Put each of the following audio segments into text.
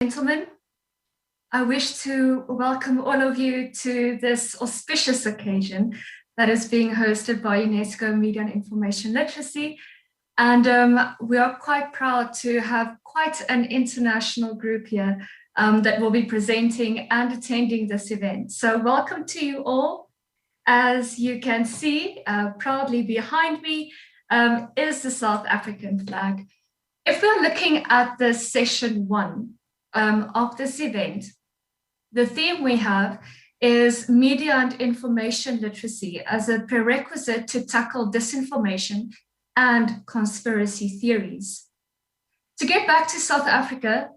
Gentlemen, I wish to welcome all of you to this auspicious occasion that is being hosted by UNESCO Media and Information Literacy. And we are quite proud to have quite an international group here that will be presenting and attending this event. So welcome to you all. As you can see, proudly behind me is the South African flag. If we're looking at the session one of this event, the theme we have is media and information literacy as a prerequisite to tackle disinformation and conspiracy theories. To get back to South Africa,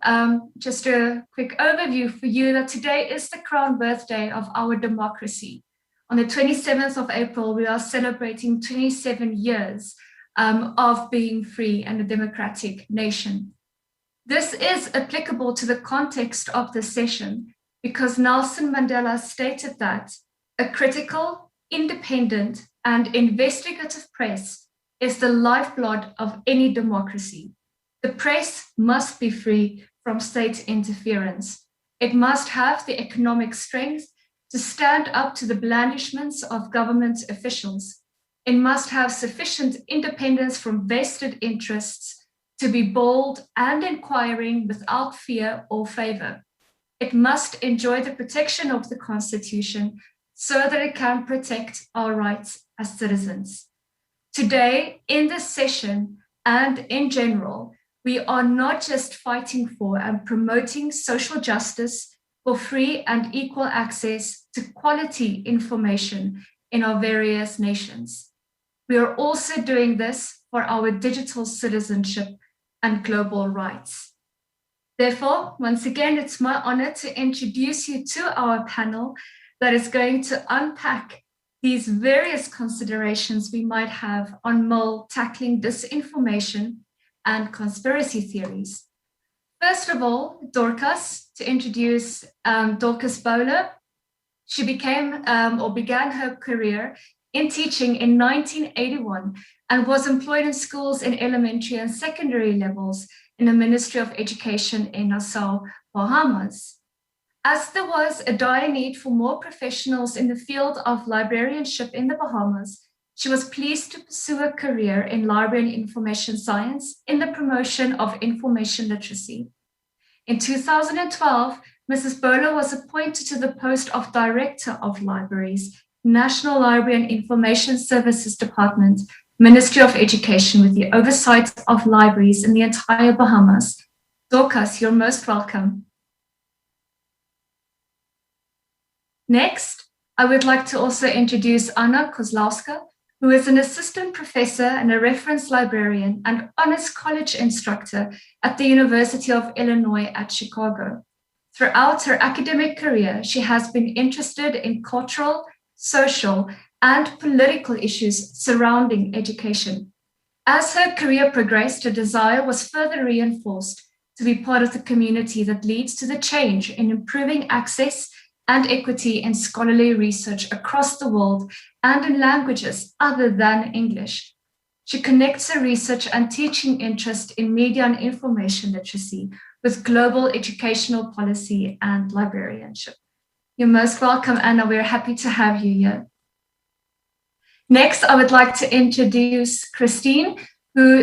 just a quick overview for you that today is the crown birthday of our democracy. On the 27th of April, we are celebrating 27 years of being free and a democratic nation. This is applicable to the context of this session because Nelson Mandela stated that a critical, independent, and investigative press is the lifeblood of any democracy. The press must be free from state interference. It must have the economic strength to stand up to the blandishments of government officials. It must have sufficient independence from vested interests to be bold and inquiring without fear or favor. It must enjoy the protection of the Constitution so that it can protect our rights as citizens. Today, in this session and in general, we are not just fighting for and promoting social justice for free and equal access to quality information in our various nations. We are also doing this for our digital citizenship and global rights. Therefore, once again, it's my honor to introduce you to our panel that is going to unpack these various considerations we might have on tackling disinformation and conspiracy theories. First of all, Dorcas, to introduce Dorcas Bowler. She began her career in teaching in 1981 and was employed in schools in elementary and secondary levels in the Ministry of Education in Nassau, Bahamas. As there was a dire need for more professionals in the field of librarianship in the Bahamas, she was pleased to pursue a career in library and information science in the promotion of information literacy. In 2012, Mrs. Bowler was appointed to the post of Director of Libraries, National Library and Information Services Department, Ministry of Education, with the oversight of libraries in the entire Bahamas. Dorcas, you're most welcome. Next, I would like to also introduce Anna Kozlowska, who is an assistant professor and a reference librarian and honors college instructor at the University of Illinois at Chicago. Throughout her academic career, she has been interested in cultural, social, and political issues surrounding education. As her career progressed, her desire was further reinforced to be part of the community that leads to the change in improving access and equity in scholarly research across the world and in languages other than English. She connects her research and teaching interest in media and information literacy with global educational policy and librarianship. You're most welcome, Anna. We're happy to have you here. Next, I would like to introduce Christine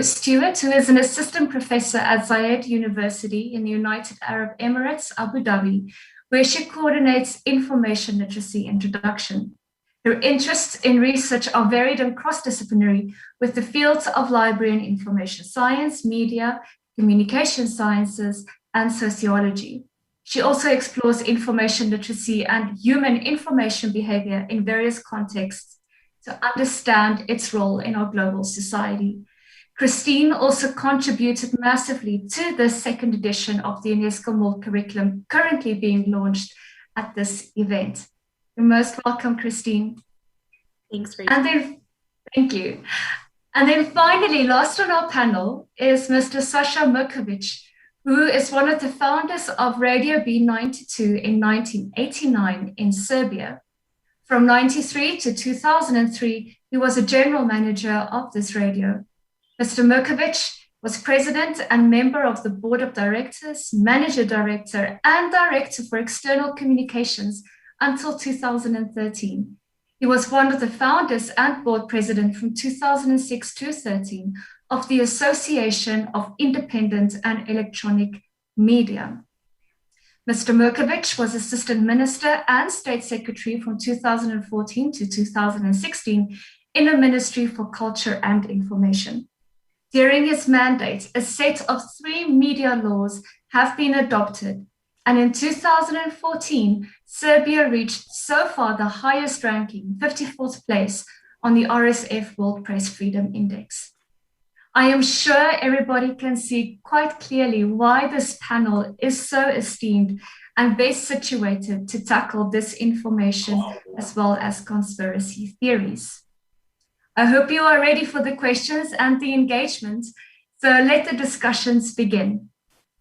Stewart, who is an assistant professor at Zayed University in the United Arab Emirates, Abu Dhabi, where she coordinates information literacy introduction. Her interests in research are varied and cross-disciplinary with the fields of library and information science, media, communication sciences, and sociology. She also explores information literacy and human information behavior in various contexts to understand its role in our global society. Christine also contributed massively to the second edition of the UNESCO MOOC curriculum currently being launched at this event. You're most welcome, Christine. Thanks, Rachel. Thank you. And then finally, last on our panel is Mr. Sasha Mirkovic, who is one of the founders of Radio B92 in 1989 in Serbia. From 1993 to 2003, he was a general manager of this radio. Mr. Mirkovic was president and member of the board of directors, manager director, and director for external communications until 2013. He was one of the founders and board president from 2006 to 2013 of the Association of Independent and Electronic Media. Mr. Merkovich was assistant minister and state secretary from 2014 to 2016 in the Ministry for Culture and Information. During his mandate, a set of 3 media laws have been adopted, and in 2014, Serbia reached so far the highest ranking, 54th place, on the RSF World Press Freedom Index. I am sure everybody can see quite clearly why this panel is so esteemed and best situated to tackle disinformation as well as conspiracy theories. I hope you are ready for the questions and the engagement, so let the discussions begin.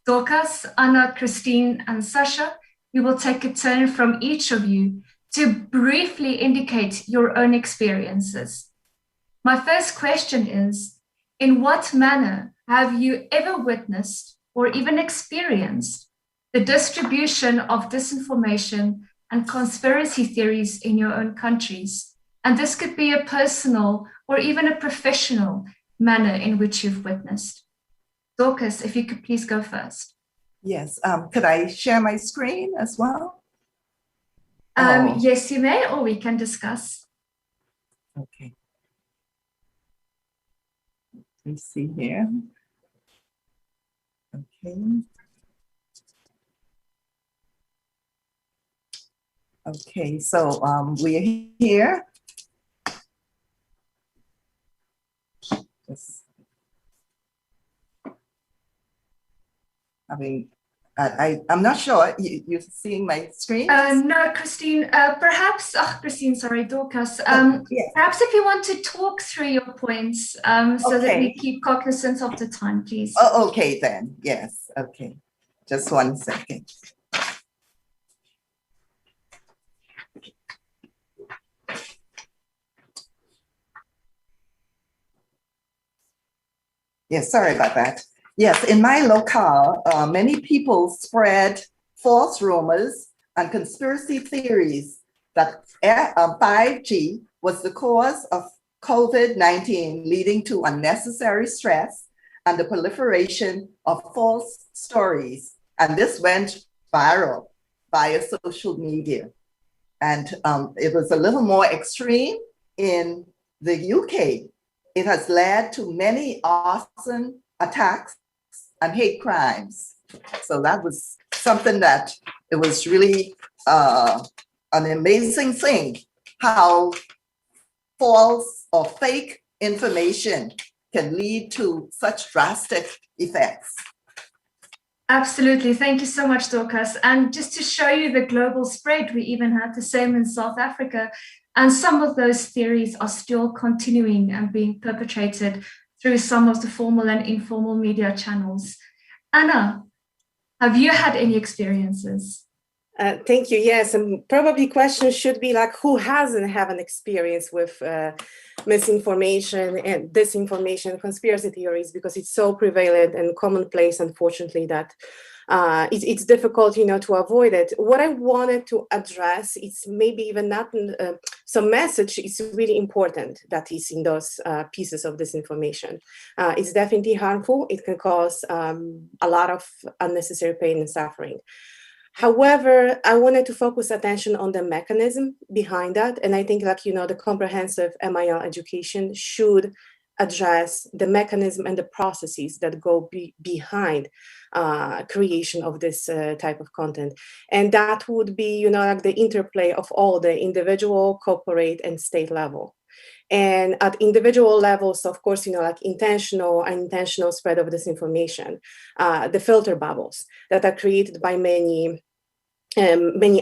Dorcas, Anna, Christine, and Sasha, we will take a turn from each of you to briefly indicate your own experiences. My first question is, in what manner have you ever witnessed or even experienced the distribution of disinformation and conspiracy theories in your own countries? And this could be a personal or even a professional manner in which you've witnessed. Dorcas, if you could please go first. Yes, could I share my screen as well? Yes, you may, or we can discuss. Okay. Let me see here. Okay. Okay, so we're here. Just having, I'm not sure, you're seeing my screen? No, Christine, perhaps, Christine, sorry, Dorcas, yes. Perhaps if you want to talk through your points so that we keep cognizance of the time, please. Oh, okay then, yes, okay. Just 1 second. Yes, sorry about that. Yes, in my locale, many people spread false rumors and conspiracy theories that 5G was the cause of COVID-19, leading to unnecessary stress and the proliferation of false stories. And this went viral via social media. And it was a little more extreme in the UK. It has led to many arson attacks and hate crimes. So that was something that it was really an amazing thing, how false or fake information can lead to such drastic effects. Absolutely. Thank you so much, Dorcas. And just to show you the global spread, we even had the same in South Africa. And some of those theories are still continuing and being perpetrated through some of the formal and informal media channels. Anna, have you had any experiences? Thank you. Yes, and probably questions should be like, who hasn't had an experience with misinformation and disinformation, conspiracy theories, because it's so prevalent and commonplace, unfortunately, that it's difficult, to avoid it. What I wanted to address is maybe even not some message is really important that is in those pieces of disinformation. It's definitely harmful. It can cause a lot of unnecessary pain and suffering. However, I wanted to focus attention on the mechanism behind that. And I think the comprehensive MIL education should address the mechanism and the processes that go behind creation of this type of content. And that would be, the interplay of all the individual, corporate, and state level. And at individual levels, of course, intentional and unintentional spread of disinformation, the filter bubbles that are created by many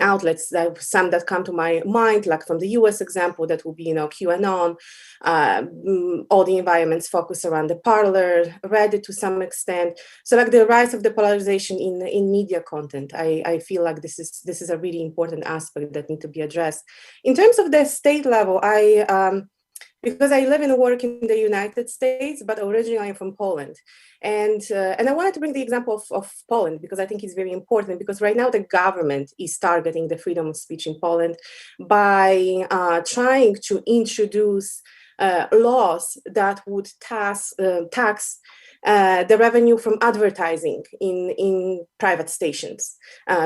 outlets, some that come to my mind, like from the US example, that will be, QAnon, all the environments focus around the parlor, Reddit to some extent. So the rise of the polarization in media content, I feel like this is a really important aspect that need to be addressed. In terms of the state level, because I live and work in the United States, but originally I'm from Poland. And I wanted to bring the example of Poland because I think it's very important, because right now the government is targeting the freedom of speech in Poland by trying to introduce laws that would tax the revenue from advertising in private stations,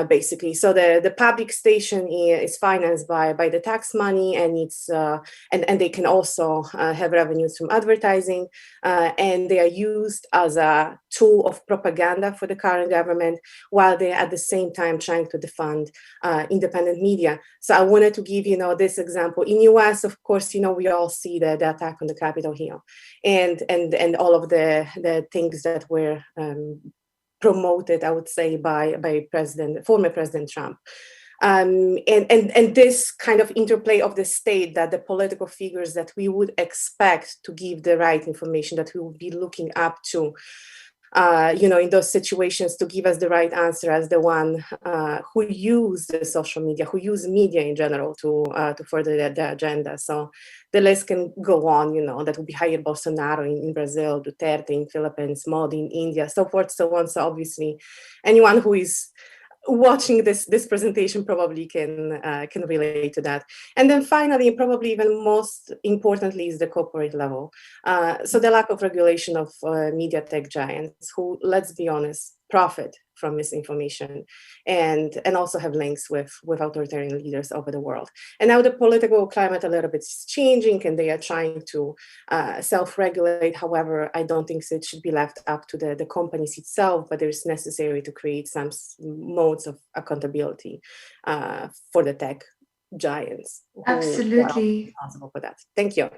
basically. So the public station is financed by the tax money, and it's and they can also have revenues from advertising, and they are used as a tool of propaganda for the current government, while they're at the same time trying to defund independent media. So I wanted to give this example. In US, of course, we all see the attack on the Capitol Hill, and all of the things that were promoted, I would say, by former President Trump. And this kind of interplay of the state, that the political figures that we would expect to give the right information, that we would be looking up to, in those situations, to give us the right answer, as the one who use the social media, who use media in general to further the agenda. So the list can go on, that would be Jair Bolsonaro in Brazil, Duterte in Philippines, Modi in India, so forth, so on. So obviously anyone who is watching this presentation probably can relate to that. And then finally, probably even most importantly, is the corporate level. So the lack of regulation of media tech giants who, let's be honest, profit from misinformation and also have links with authoritarian leaders over the world. And now the political climate a little bit is changing, and they are trying to self-regulate. However, I don't think it should be left up to the companies itself, but it's necessary to create some modes of accountability for the tech giants who Absolutely. are responsible for that. Thank you.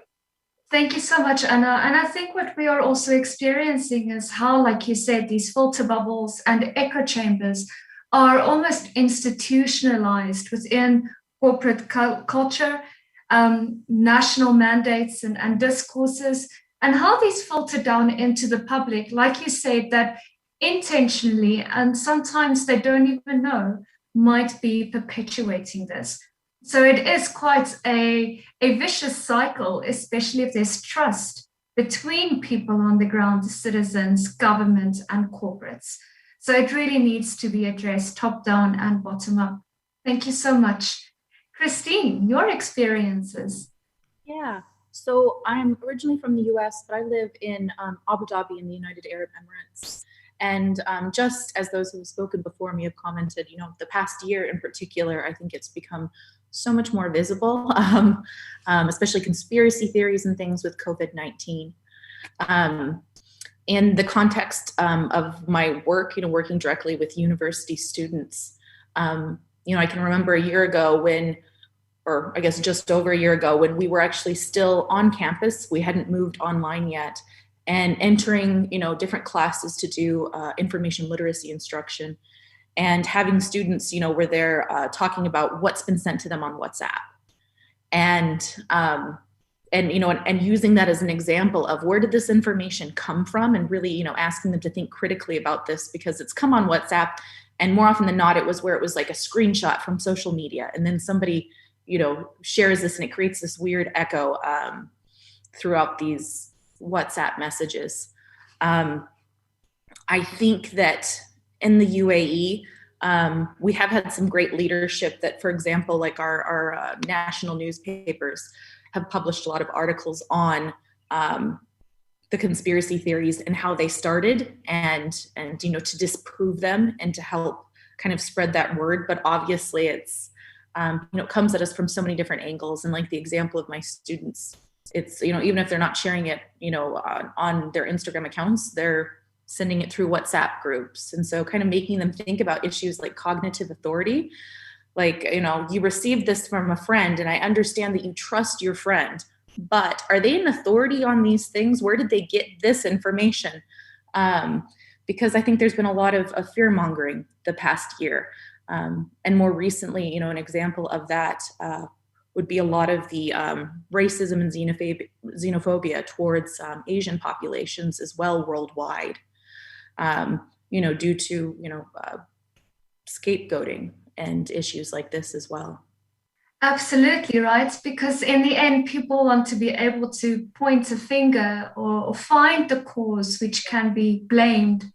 Thank you so much, Anna. And I think what we are also experiencing is how, like you said, these filter bubbles and echo chambers are almost institutionalized within corporate culture, national mandates and discourses, and how these filter down into the public, like you said, that intentionally, and sometimes they don't even know, might be perpetuating this. So it is quite a vicious cycle, especially if there's trust between people on the ground, citizens, government, and corporates. So it really needs to be addressed top down and bottom up. Thank you so much. Christine, your experiences. Yeah, so I'm originally from the US, but I live in Abu Dhabi in the United Arab Emirates. And just as those who have spoken before me have commented, the past year in particular, I think it's become so much more visible, especially conspiracy theories and things with COVID-19. In the context of my work, working directly with university students, I can remember a year ago or I guess just over a year ago, when we were actually still on campus. We hadn't moved online yet, and entering, different classes to do information literacy instruction, and having students, where they're talking about what's been sent to them on WhatsApp, and using that as an example of where did this information come from, and really, asking them to think critically about this, because it's come on WhatsApp, and more often than not, it was where it was like a screenshot from social media, and then somebody, shares this, and it creates this weird echo throughout these WhatsApp messages. I think that in the UAE, we have had some great leadership that, for example, like our national newspapers have published a lot of articles on the conspiracy theories and how they started, and to disprove them and to help kind of spread that word. But obviously it's, it comes at us from so many different angles. And like the example of my students, it's, even if they're not sharing it, on their Instagram accounts, they're sending it through WhatsApp groups. And so kind of making them think about issues like cognitive authority. Like, you received this from a friend, and I understand that you trust your friend, but are they an authority on these things? Where did they get this information? Because I think there's been a lot of fear mongering the past year. And more recently, an example of that would be a lot of the racism and xenophobia towards Asian populations as well worldwide, due to, scapegoating and issues like this as well. Absolutely, right? Because in the end, people want to be able to point a finger or find the cause which can be blamed.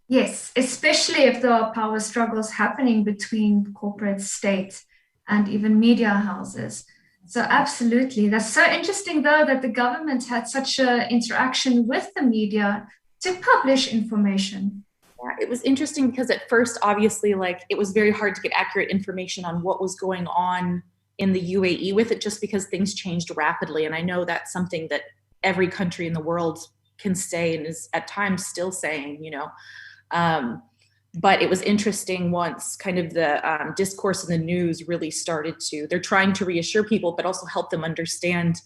Yes, especially if there are power struggles happening between corporate, state, and even media houses. So absolutely. That's so interesting, though, that the government had such an interaction with the media to publish information. Yeah, it was interesting because at first, obviously, like it was very hard to get accurate information on what was going on in the UAE with it, just because things changed rapidly. And I know that's something that every country in the world can say and is at times still saying, you know. But it was interesting once kind of the discourse in the news really started to, they're trying to reassure people, but also help them understand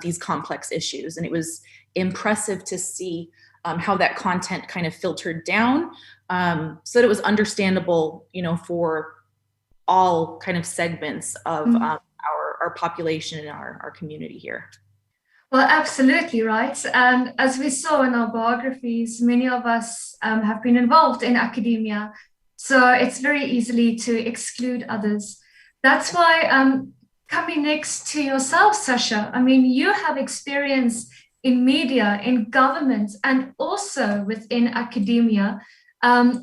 these complex issues. And it was impressive to see how that content kind of filtered down so that it was understandable, you know, for all kind of segments of our population and our community here. Well, absolutely, right. And as we saw in our biographies, many of us have been involved in academia. So it's very easily to exclude others. That's why coming next to yourself, Sasha, I mean, you have experience in media, in government, and also within academia,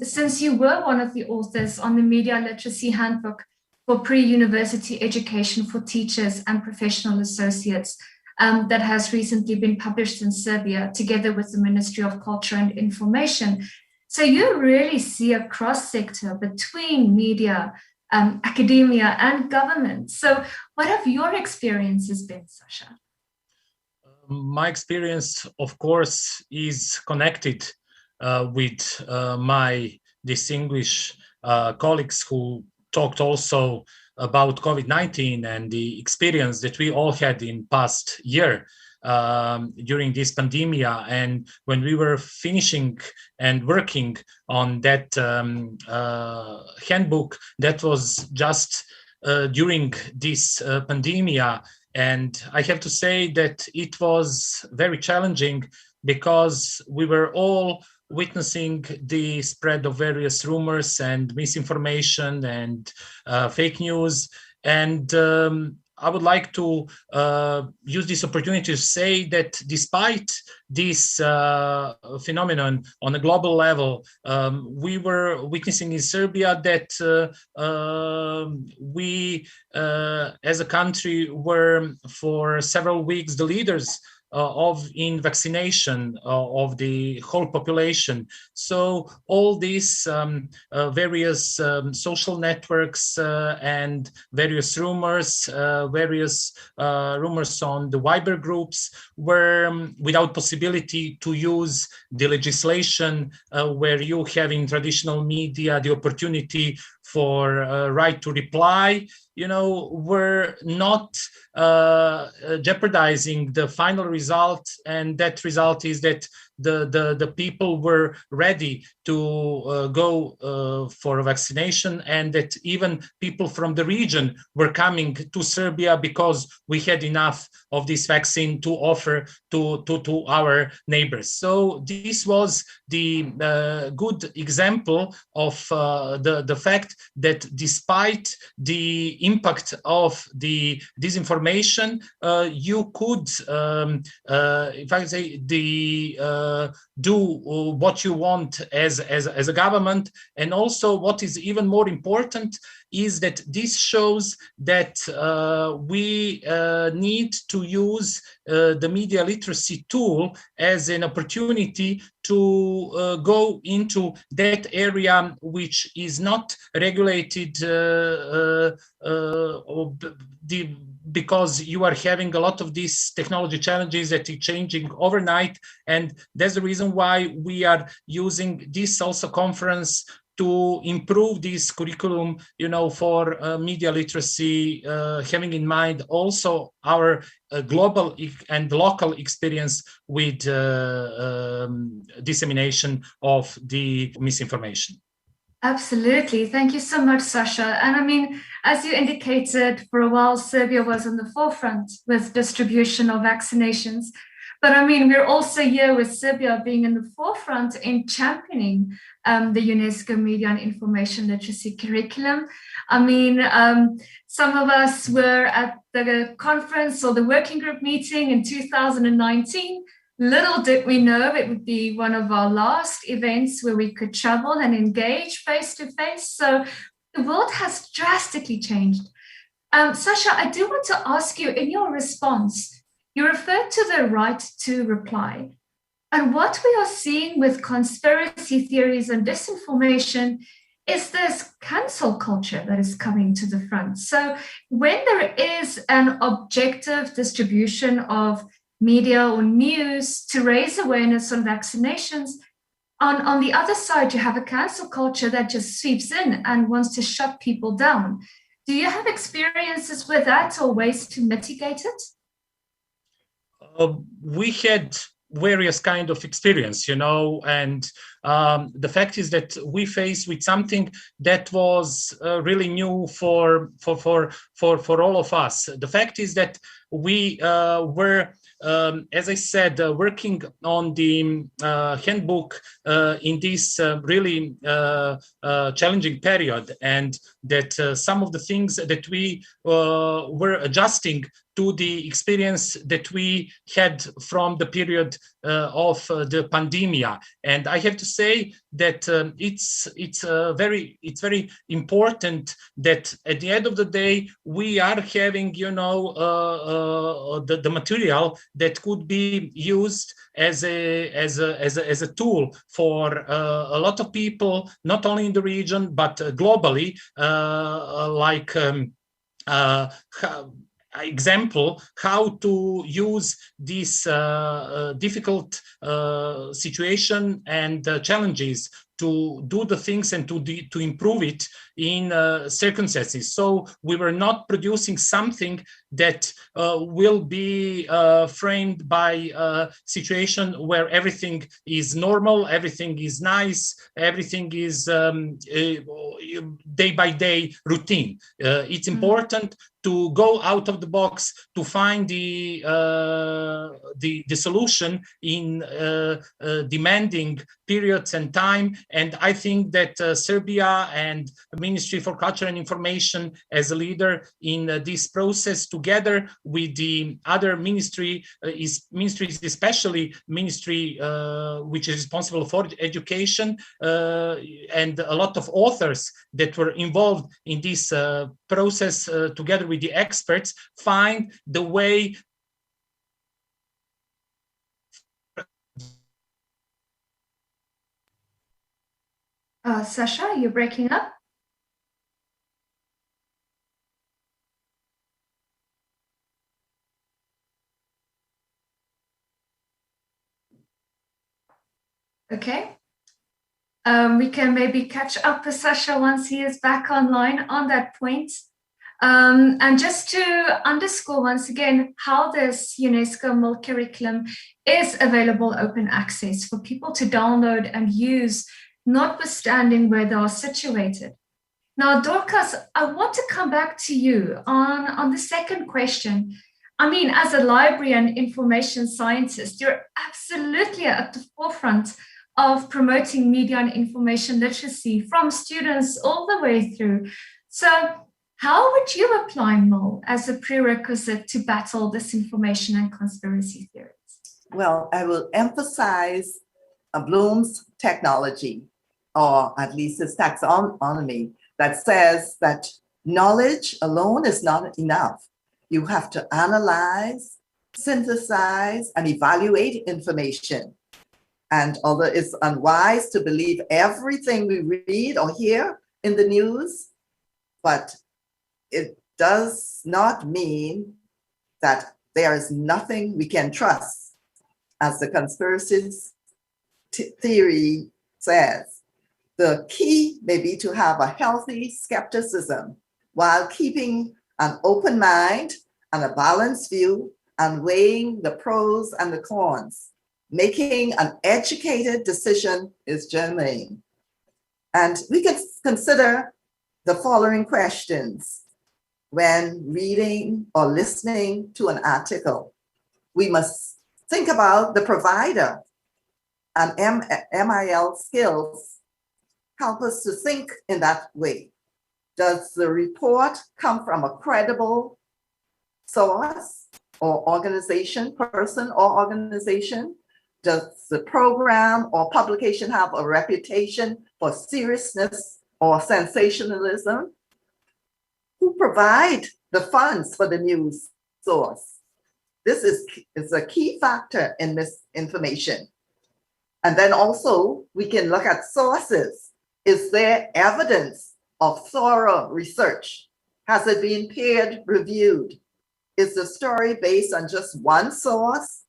since you were one of the authors on the Media Literacy Handbook for Pre-University Education for Teachers and Professional Associates. That has recently been published in Serbia together with the Ministry of Culture and Information. So you really see a cross-sector between media, academia and government. So what have your experiences been, Sasha? My experience, of course, is connected with my distinguished colleagues who talked also about COVID-19 and the experience that we all had in past year during this pandemic. And when we were finishing and working on that handbook, that was just during this pandemic. And I have to say that it was very challenging because we were all witnessing the spread of various rumors and misinformation and fake news. And I would like to use this opportunity to say that despite this phenomenon on a global level, we were witnessing in Serbia that we as a country were for several weeks the leaders in vaccination of the whole population. So all these various social networks and various rumors on the Viber groups were without possibility to use the legislation where you have in traditional media the opportunity for right to reply, you know, were not jeopardizing the final result. And that result is that the people were ready to go for a vaccination, and that even people from the region were coming to Serbia because we had enough of this vaccine to offer to our neighbors. So this was the good example of the fact that despite the impact of the disinformation, you could, if I say, do what you want as a government. And also what is even more important is that this shows that we need to use the media literacy tool as an opportunity to go into that area which is not regulated because you are having a lot of these technology challenges that are changing overnight. And that's the reason why we are using this also conference to improve this curriculum, you know, for media literacy, having in mind also our global and local experience with dissemination of the misinformation. Absolutely. Thank you so much, Sasha. And I mean, as you indicated, for a while, Serbia was on the forefront with distribution of vaccinations. But I mean, we're also here with Serbia being in the forefront in championing the UNESCO Media and Information Literacy curriculum. I mean, Some of us were at the conference or the working group meeting in 2019. Little did we know it would be one of our last events where we could travel and engage face to face. So the world has drastically changed. Sasha, I do want to ask you, in your response, you referred to the right to reply. And what we are seeing with conspiracy theories and disinformation is this cancel culture that is coming to the front. So when there is an objective distribution of media or news to raise awareness on vaccinations, on the other side, you have a cancel culture that just sweeps in and wants to shut people down. Do you have experiences with that or ways to mitigate it? We had various kind of experience, and the fact is that we faced with something that was really new for all of us. The fact is that we were, as I said, working on the handbook in this really challenging period, and that some of the things that we were adjusting to the experience that we had from the period of the pandemic. And I have to say that it's very important that at the end of the day we are having the material that could be used as a tool for a lot of people, not only in the region but globally, example how to use this difficult situation and challenges to do the things and to improve it in circumstances. So we were not producing something that will be framed by a situation where everything is normal, everything is nice, everything is day by day routine. It's important to go out of the box to find the solution in demanding periods and time. And I think that Serbia and the Ministry for Culture and Information as a leader in this process, together with the other ministries, especially ministry which is responsible for education, and a lot of authors that were involved in this process, together with the experts, find the way. Sasha, you're breaking up. Okay. We can maybe catch up with Sasha once he is back online on that point. And just to underscore once again how this UNESCO MIL curriculum is available open access for people to download and use, notwithstanding where they are situated. Now, Dorcas, I want to come back to you on the second question. I mean, as a library and information scientist, you're absolutely at the forefront of promoting media and information literacy from students all the way through. So how would you apply MIL as a prerequisite to battle disinformation and conspiracy theories? Well, I will emphasize Bloom's technology, or at least his taxonomy, that says that knowledge alone is not enough. You have to analyze, synthesize, and evaluate information. And although it's unwise to believe everything we read or hear in the news, but it does not mean that there is nothing we can trust. As the conspiracy theory says, the key may be to have a healthy skepticism while keeping an open mind and a balanced view and weighing the pros and the cons. Making an educated decision is germane. And we can consider the following questions when reading or listening to an article. We must think about the provider, and MIL skills help us to think in that way. Does the report come from a credible source or organization, person or organization? Does the program or publication have a reputation for seriousness or sensationalism? Who provide the funds for the news source? This is a key factor in misinformation. And then also we can look at sources. Is there evidence of thorough research? Has it been peer reviewed? Is the story based on just one source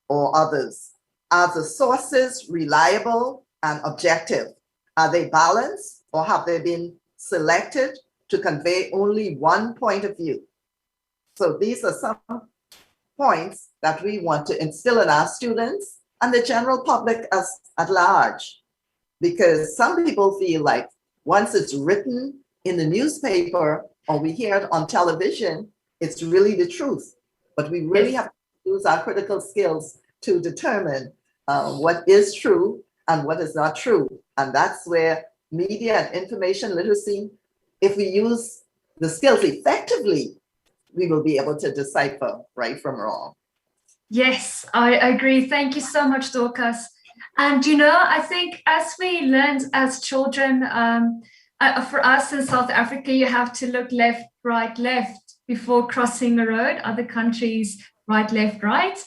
or others? Are the sources reliable and objective? Are they balanced, or have they been selected to convey only one point of view? So these are some points that we want to instill in our students and the general public at large, because some people feel like once it's written in the newspaper or we hear it on television, it's really the truth. But we really have to use our critical skills to determine what is true and what is not true. And that's where media and information literacy, if we use the skills effectively, we will be able to decipher right from wrong. Yes, I agree. Thank you so much, Dorcas. And, you know, I think as we learned as children, for us in South Africa, you have to look left, right, left before crossing the road. Other countries, right, left, right.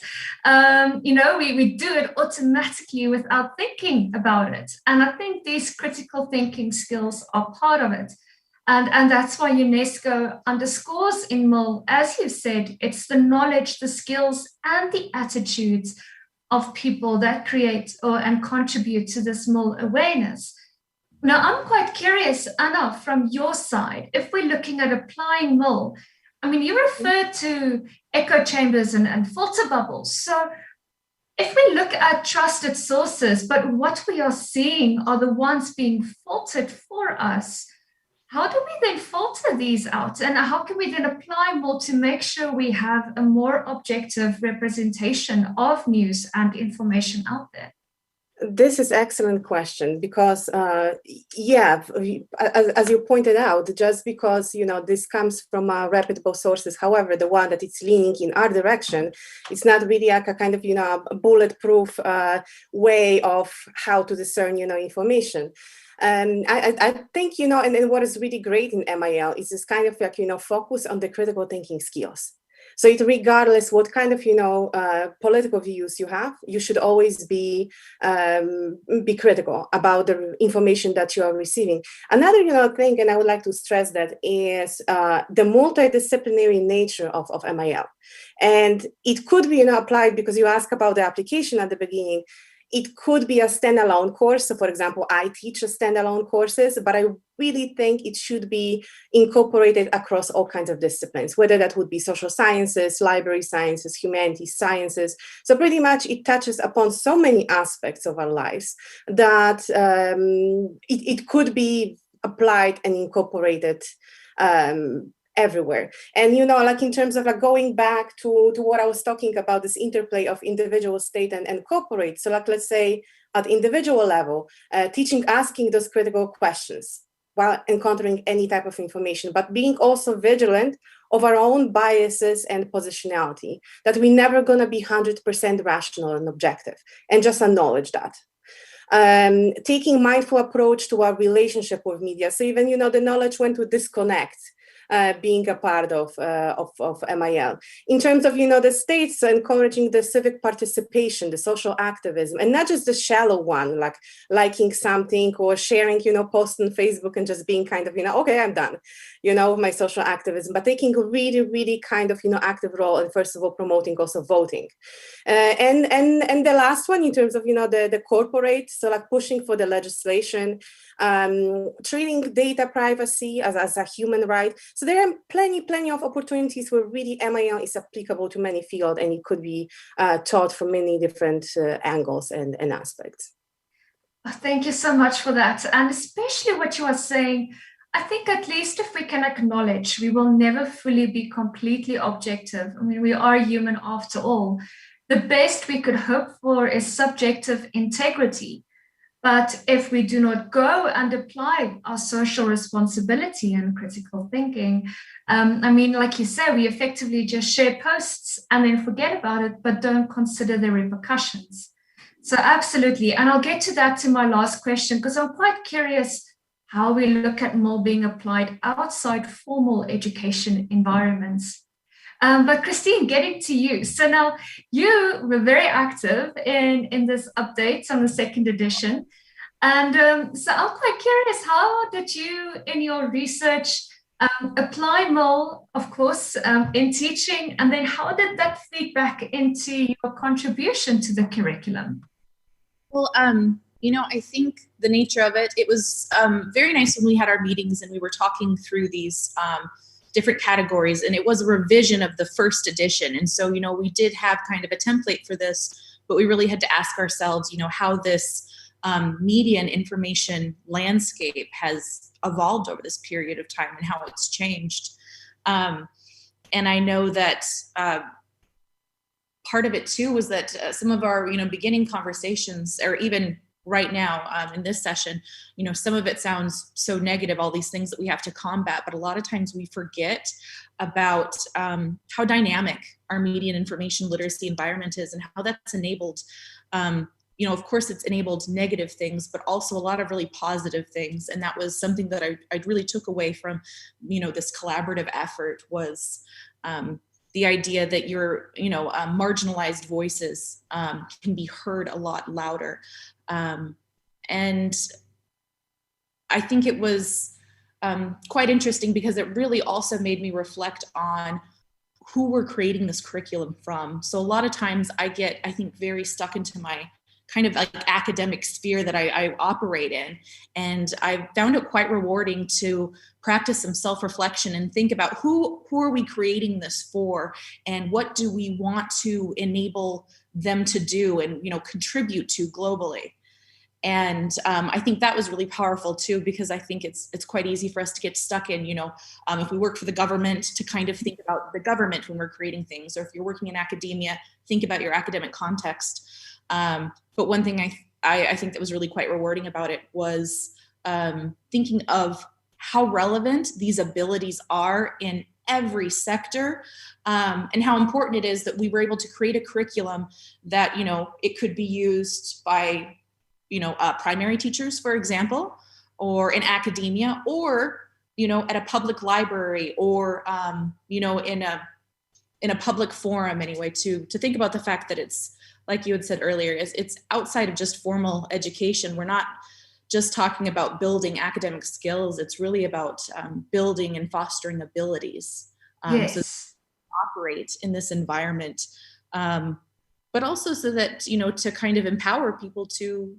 You know, we do it automatically without thinking about it. And I think these critical thinking skills are part of it. And that's why UNESCO underscores in MIL, as you said, it's the knowledge, the skills, and the attitudes of people that create and contribute to this MIL awareness. Now, I'm quite curious, Anna, from your side, if we're looking at applying MIL, I mean, you referred to echo chambers and filter bubbles. So if we look at trusted sources, but what we are seeing are the ones being filtered for us, how do we then filter these out? And how can we then apply more to make sure we have a more objective representation of news and information out there? This is an excellent question because, yeah, as you pointed out, just because, you know, this comes from reputable sources, however, the one that it's leaning in our direction, it's not really like a kind of, you know, bulletproof way of how to discern, you know, information. And I think, you know, and what is really great in MIL is this kind of like, you know, focus on the critical thinking skills. So it, regardless what kind of, you know, political views you have, you should always be critical about the information that you are receiving. Another, you know, thing, and I would like to stress that, is the multidisciplinary nature of MIL. And it could be, you know, applied, because you asked about the application at the beginning. It could be a standalone course. So for example, I teach standalone courses, but I really think it should be incorporated across all kinds of disciplines, whether that would be social sciences, library sciences, humanities, sciences. So pretty much it touches upon so many aspects of our lives that it could be applied and incorporated everywhere. And, you know, like in terms of like going back to what I was talking about, this interplay of individual, state, and corporate. So like, let's say at individual level, asking those critical questions while encountering any type of information, but being also vigilant of our own biases and positionality, that we're never going to be 100% rational and objective, and just acknowledge that. Taking mindful approach to our relationship with media. So even, you know, the knowledge when to disconnect, being a part of MIL. In terms of, you know, the states encouraging the civic participation, the social activism, and not just the shallow one, like liking something or sharing, you know, posts on Facebook and just being kind of, you know, okay, I'm done, you know, with my social activism, but taking a really, really kind of, you know, active role, and first of all, promoting also voting. And the last one, in terms of, you know, the corporate, so like pushing for the legislation, treating data privacy as a human right. So there are plenty of opportunities where really MIL is applicable to many fields, and it could be taught from many different angles and aspects. Thank you so much for that. And especially what you are saying, I think at least if we can acknowledge, we will never fully be completely objective. I mean, we are human after all. The best we could hope for is subjective integrity. But if we do not go and apply our social responsibility and critical thinking, I mean, like you say, we effectively just share posts and then forget about it, but don't consider the repercussions. So absolutely. And I'll get to that to my last question, because I'm quite curious how we look at MIL being applied outside formal education environments. But Christine, getting to you. So now you were very active in this update on the second edition. And so I'm quite curious, how did you, in your research, apply MIL, of course, in teaching? And then how did that feed back into your contribution to the curriculum? Well, you know, I think the nature of it was very nice when we had our meetings and we were talking through these different categories, and it was a revision of the first edition. And so, you know, we did have kind of a template for this, but we really had to ask ourselves, you know, how this media and information landscape has evolved over this period of time and how it's changed. And I know that part of it too was that some of our, you know, beginning conversations, or even right now in this session, you know, some of it sounds so negative, all these things that we have to combat, but a lot of times we forget about how dynamic our media and information literacy environment is and how that's enabled, you know, of course it's enabled negative things, but also a lot of really positive things. And that was something that I really took away from, you know, this collaborative effort was the idea that your, you know, marginalized voices can be heard a lot louder. And I think it was quite interesting because it really also made me reflect on who we're creating this curriculum from. So a lot of times I get, I think, very stuck into my kind of like academic sphere that I operate in. And I found it quite rewarding to practice some self-reflection and think about who are we creating this for, and what do we want to enable them to do and, you know, contribute to globally. And I think that was really powerful too, because I think it's quite easy for us to get stuck in, you know, if we work for the government, to kind of think about the government when we're creating things, or if you're working in academia, think about your academic context. But one thing I think that was really quite rewarding about it was thinking of how relevant these abilities are in every sector, and how important it is that we were able to create a curriculum that, you know, it could be used by, you know, primary teachers, for example, or in academia, or, you know, at a public library, or, you know, in a public forum anyway, to think about the fact that it's, like you had said earlier, it's outside of just formal education. We're not just talking about building academic skills. It's really about building and fostering abilities. Yes. So operate in this environment, but also so that, you know, to kind of empower people to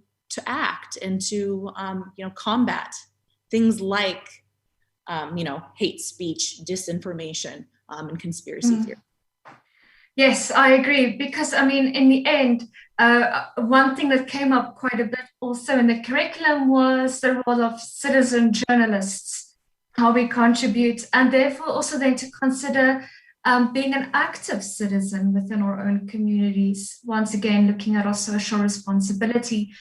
act and to, you know, combat things like, you know, hate speech, disinformation, and conspiracy theory. Yes, I agree, because I mean, in the end, one thing that came up quite a bit also in the curriculum was the role of citizen journalists, how we contribute, and therefore also then to consider being an active citizen within our own communities, once again, looking at our social responsibility.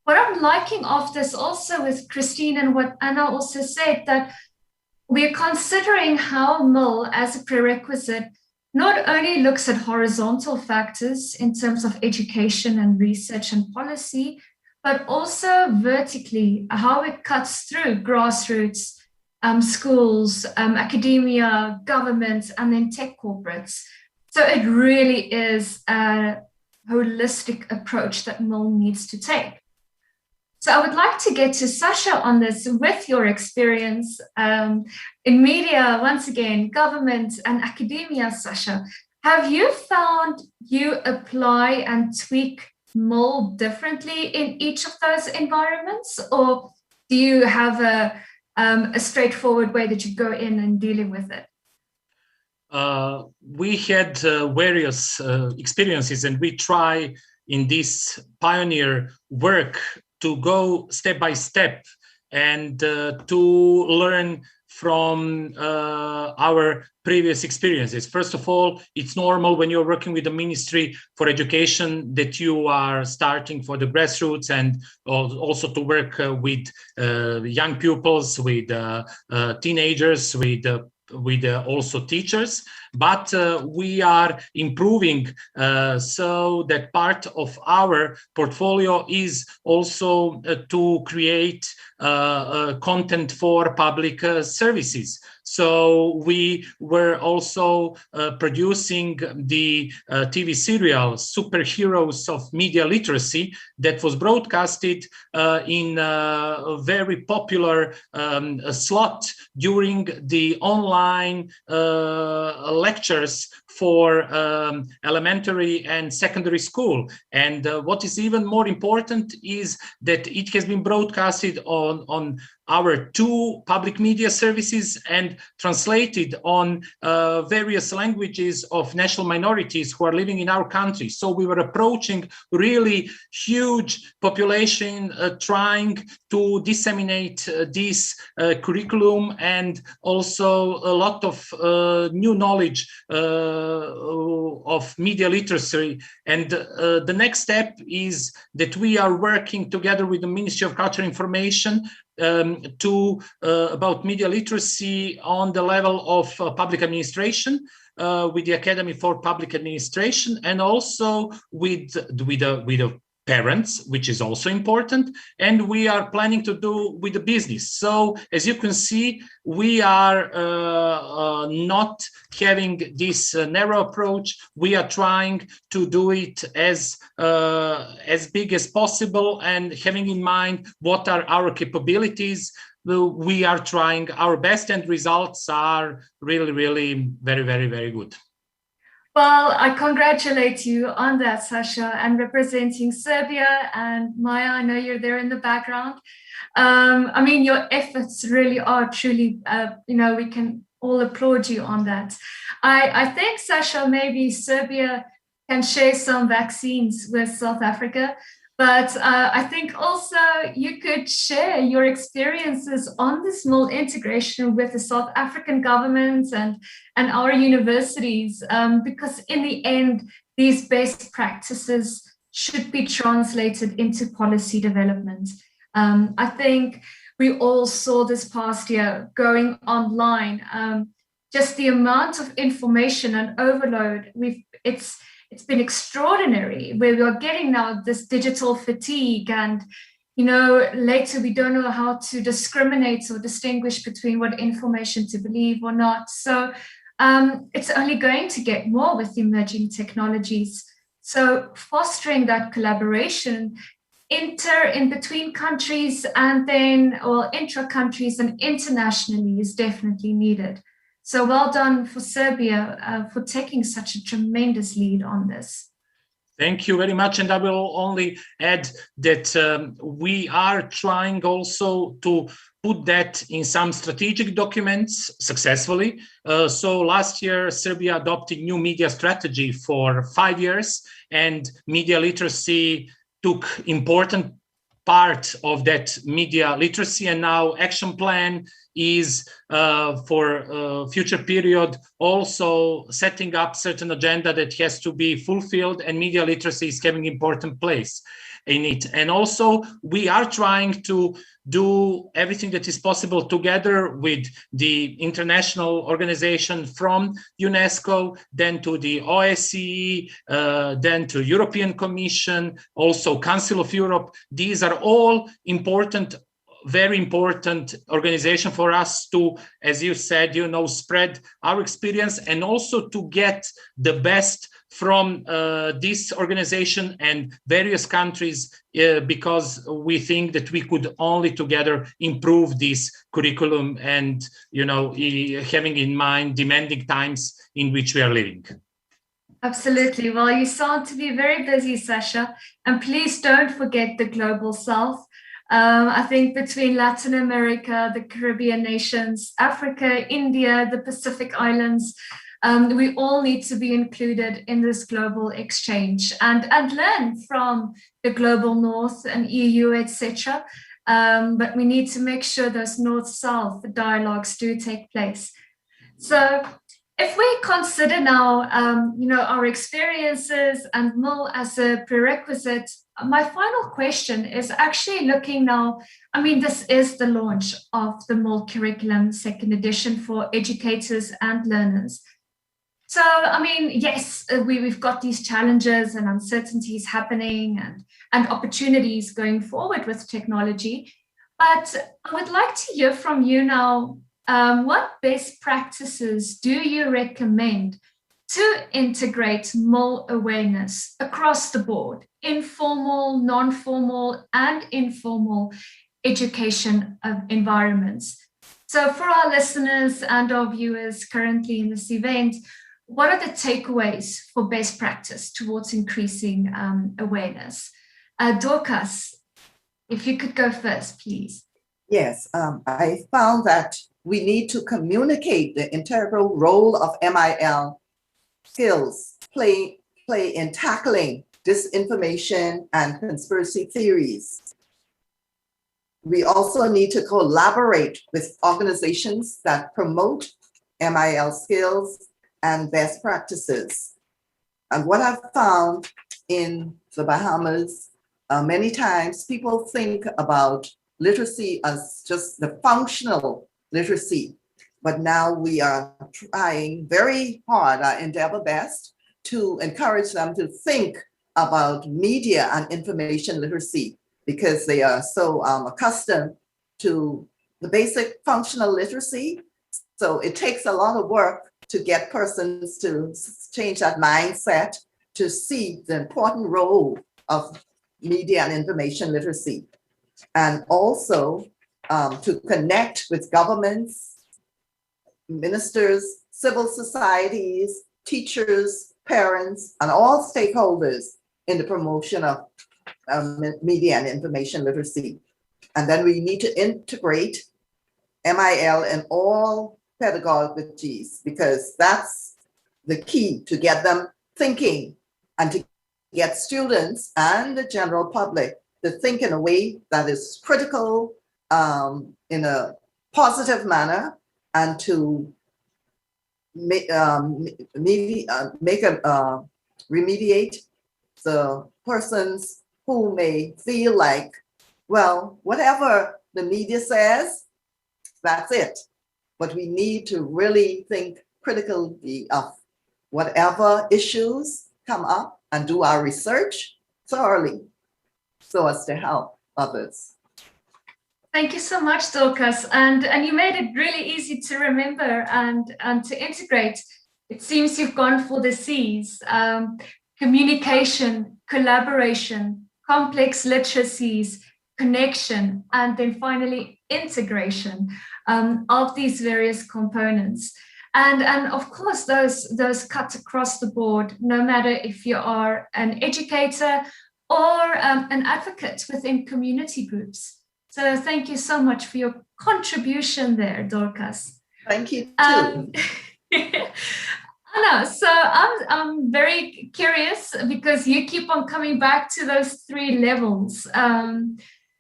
What I'm liking of this also with Christine and what Anna also said, that we're considering how MIL as a prerequisite not only looks at horizontal factors in terms of education and research and policy, but also vertically, how it cuts through grassroots, schools, academia, government, and then tech corporates. So it really is a holistic approach that MIL needs to take. So I would like to get to Sasha on this with your experience in media, once again, government and academia. Sasha, have you found you apply and tweak MIL differently in each of those environments, or do you have a straightforward way that you go in and dealing with it? We had various experiences, and we try in this pioneer work to go step by step and to learn from our previous experiences. First of all, it's normal when you're working with the Ministry for Education that you are starting for the grassroots and also to work with young pupils, with teenagers, with also teachers, but we are improving so that part of our portfolio is also to create content for public services. So we were also producing the TV serial Superheroes of Media Literacy that was broadcasted in a very popular slot during the online lectures for elementary and secondary school. And what is even more important is that it has been broadcasted on our 2 public media services and translated on various languages of national minorities who are living in our country. So we were approaching really huge population, trying to disseminate this curriculum and also a lot of new knowledge of media literacy. And the next step is that we are working together with the Ministry of Culture and Information about media literacy on the level of public administration, with the Academy for Public Administration, and also with the parents, which is also important, and we are planning to do with the business. So as you can see, we are not having this narrow approach. We are trying to do it as big as possible and having in mind what are our capabilities. We are trying our best and results are really, really very, very, very good. Well, I congratulate you on that, Sasha, and representing Serbia. And Maya, I know you're there in the background. I mean, your efforts really are truly, we can all applaud you on that. I think, Sasha, maybe Serbia can share some vaccines with South Africa, but I think also you could share your experiences on this more integration with the South African government and our universities, because in the end, these best practices should be translated into policy development. I think we all saw this past year going online, just the amount of information and overload. It's been extraordinary where we are getting now this digital fatigue, and later we don't know how to discriminate or distinguish between what information to believe or not. So it's only going to get more with emerging technologies. So fostering that collaboration in between countries and then intra countries and internationally is definitely needed. So well done for Serbia for taking such a tremendous lead on this. Thank you very much. And I will only add that we are trying also to put that in some strategic documents successfully. So last year, Serbia adopted new media strategy for 5 years, and media literacy took important part of that media literacy, and now action plan is for future period also setting up certain agenda that has to be fulfilled, and media literacy is having important place in it. And also we are trying to do everything that is possible together with the international organization from UNESCO, then to the OSCE, then to European Commission, also Council of Europe. These are all important, very important organization for us to, as you said, spread our experience and also to get the best from this organization and various countries, because we think that we could only together improve this curriculum and, having in mind demanding times in which we are living. Absolutely. Well, you sound to be very busy, Sasha, and please don't forget the Global South. I think between Latin America, the Caribbean nations, Africa, India, the Pacific Islands, we all need to be included in this global exchange and learn from the global North and EU, etc. but we need to make sure those north-south dialogues do take place. So if we consider now, our experiences and MIL as a prerequisite, my final question is actually looking now, this is the launch of the MIL curriculum, second edition for educators and learners. So, yes, we've got these challenges and uncertainties happening and opportunities going forward with technology. But I would like to hear from you now, what best practices do you recommend to integrate MIL awareness across the board, informal, non-formal, and informal education environments? So for our listeners and our viewers currently in this event, what are the takeaways for best practice towards increasing awareness? Dorcas, if you could go first, please. Yes, I found that we need to communicate the integral role of MIL skills play in tackling disinformation and conspiracy theories. We also need to collaborate with organizations that promote MIL skills and best practices. And what I've found in the Bahamas, many times people think about literacy as just the functional literacy, but now we are trying very hard, our endeavor best, to encourage them to think about media and information literacy, because they are so accustomed to the basic functional literacy. So it takes a lot of work to get persons to change that mindset, to see the important role of media and information literacy, and also to connect with governments, ministers, civil societies, teachers, parents, and all stakeholders in the promotion of media and information literacy. And then we need to integrate MIL in all pedagogies, because that's the key to get them thinking and to get students and the general public to think in a way that is critical, in a positive manner, and to remediate the persons who may feel like, well, whatever the media says, that's it. But we need to really think critically of whatever issues come up and do our research thoroughly so as to help others. Thank you so much, Dorcas. And you made it really easy to remember and to integrate. It seems you've gone for the C's: communication, collaboration, complex literacies, connection, and then finally integration of these various components. And of course, those cut across the board, no matter if you are an educator or an advocate within community groups. So thank you so much for your contribution there, Dorcas. Thank you too. Anna, so I'm very curious, because you keep on coming back to those 3 levels.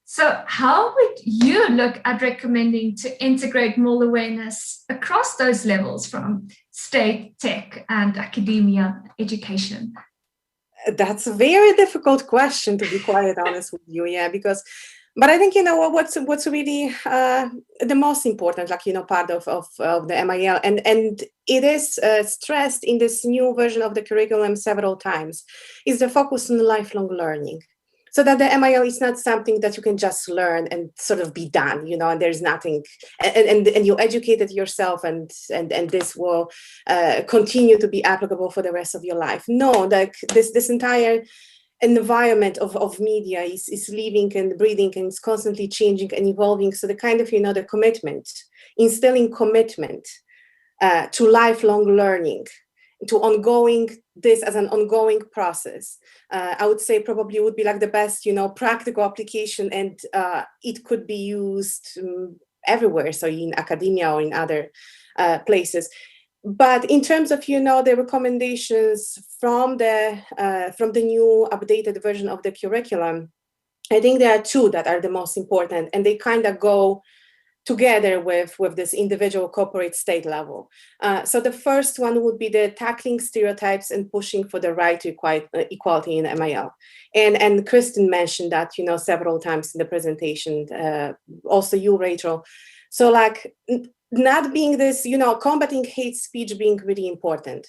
So how would you look at recommending to integrate MIL awareness across those levels, from state, tech, and academia education? That's a very difficult question, to be quite honest with you. Yeah, but I think, what's really the most important, part of the MIL, and it is stressed in this new version of the curriculum several times, is the focus on lifelong learning. So that the MIL is not something that you can just learn and sort of be done, and there's nothing, and you educated yourself, and this will continue to be applicable for the rest of your life. No, like this entire environment of media is living and breathing, and it's constantly changing and evolving. So the kind of, the commitment, instilling commitment to lifelong learning, to this as an ongoing process, I would say probably would be like the best, practical application, and it could be used everywhere, so in academia or in other places. But in terms of, the recommendations from the new updated version of the curriculum, I think there are two that are the most important, and they kind of go together with this individual corporate state level. So the first one would be the tackling stereotypes and pushing for the right to equality in MIL. And Kristen mentioned that, several times in the presentation, also you, Rachel. So like not being this, combating hate speech being really important,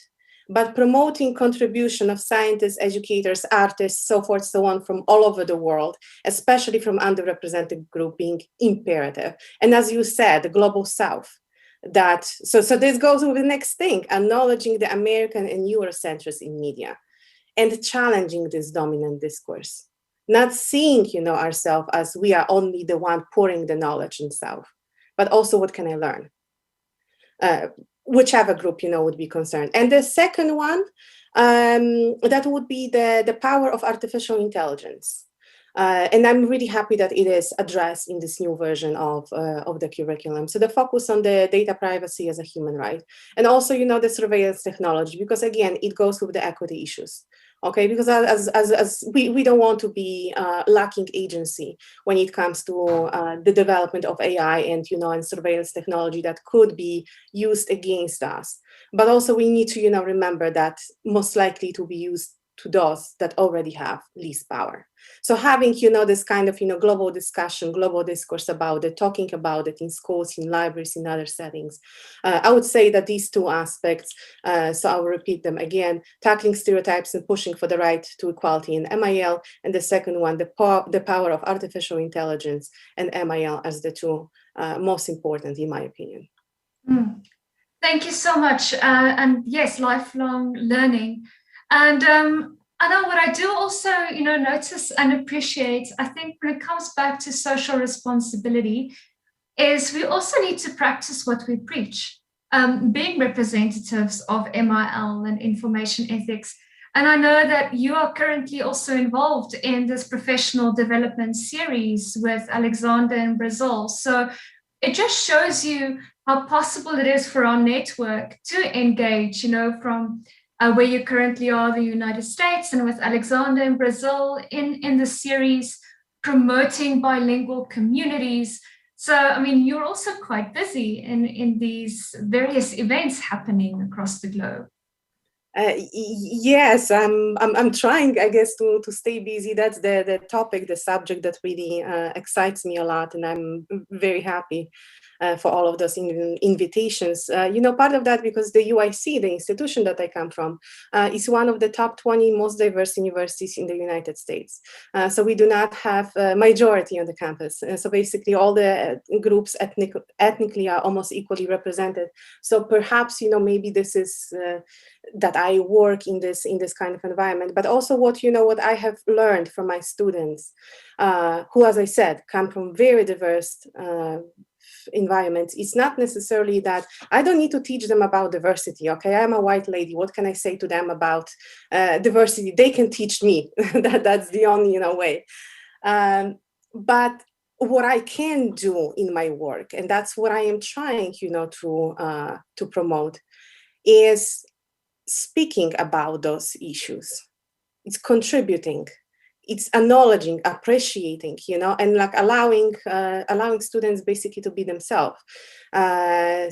but promoting contribution of scientists, educators, artists, so forth, so on, from all over the world, especially from underrepresented group, being imperative. And as you said, the global South, so this goes with the next thing, acknowledging the American and Eurocentrism in media, and challenging this dominant discourse, not seeing, ourselves as we are only the one pouring the knowledge in South, but also what can I learn? Whichever group, would be concerned. And the second one, that would be the power of artificial intelligence. And I'm really happy that it is addressed in this new version of the curriculum. So the focus on the data privacy as a human right. And also, the surveillance technology, because again, it goes with the equity issues. Okay, because as we don't want to be lacking agency when it comes to the development of AI and and surveillance technology that could be used against us. But also we need to remember that most likely to be used to those that already have least power. So having this kind of global discussion, global discourse about it, talking about it in schools, in libraries, in other settings, I would say that these two aspects, so I will repeat them again, tackling stereotypes and pushing for the right to equality in MIL, and the second one, the power of artificial intelligence and MIL as the two most important, in my opinion. Thank you so much. And yes, lifelong learning. And I know what I do also, notice and appreciate, I think when it comes back to social responsibility, is we also need to practice what we preach, being representatives of MIL and information ethics. And I know that you are currently also involved in this professional development series with Alexander in Brazil. So it just shows you how possible it is for our network to engage, from where you currently are, the United States, and with Alexander in Brazil in the series, promoting bilingual communities. So, I mean, you're also quite busy in these various events happening across the globe. Yes, I'm trying, I guess, to stay busy. That's the topic, the subject that really excites me a lot, and I'm very happy for all of those invitations. Part of that because the UIC, the institution that I come from, is one of the top 20 most diverse universities in the United States. So we do not have a majority on the campus. So basically all the groups ethnically are almost equally represented. So perhaps, maybe this is that I work in this kind of environment, but also what I have learned from my students, who, as I said, come from very diverse environments. It's not necessarily that I don't need to teach them about diversity. Okay, I'm a white lady. What can I say to them about diversity? They can teach me. That's the only way. But what I can do in my work, and that's what I am trying, to promote, is speaking about those issues. It's contributing. It's acknowledging, appreciating, and like allowing students basically to be themselves.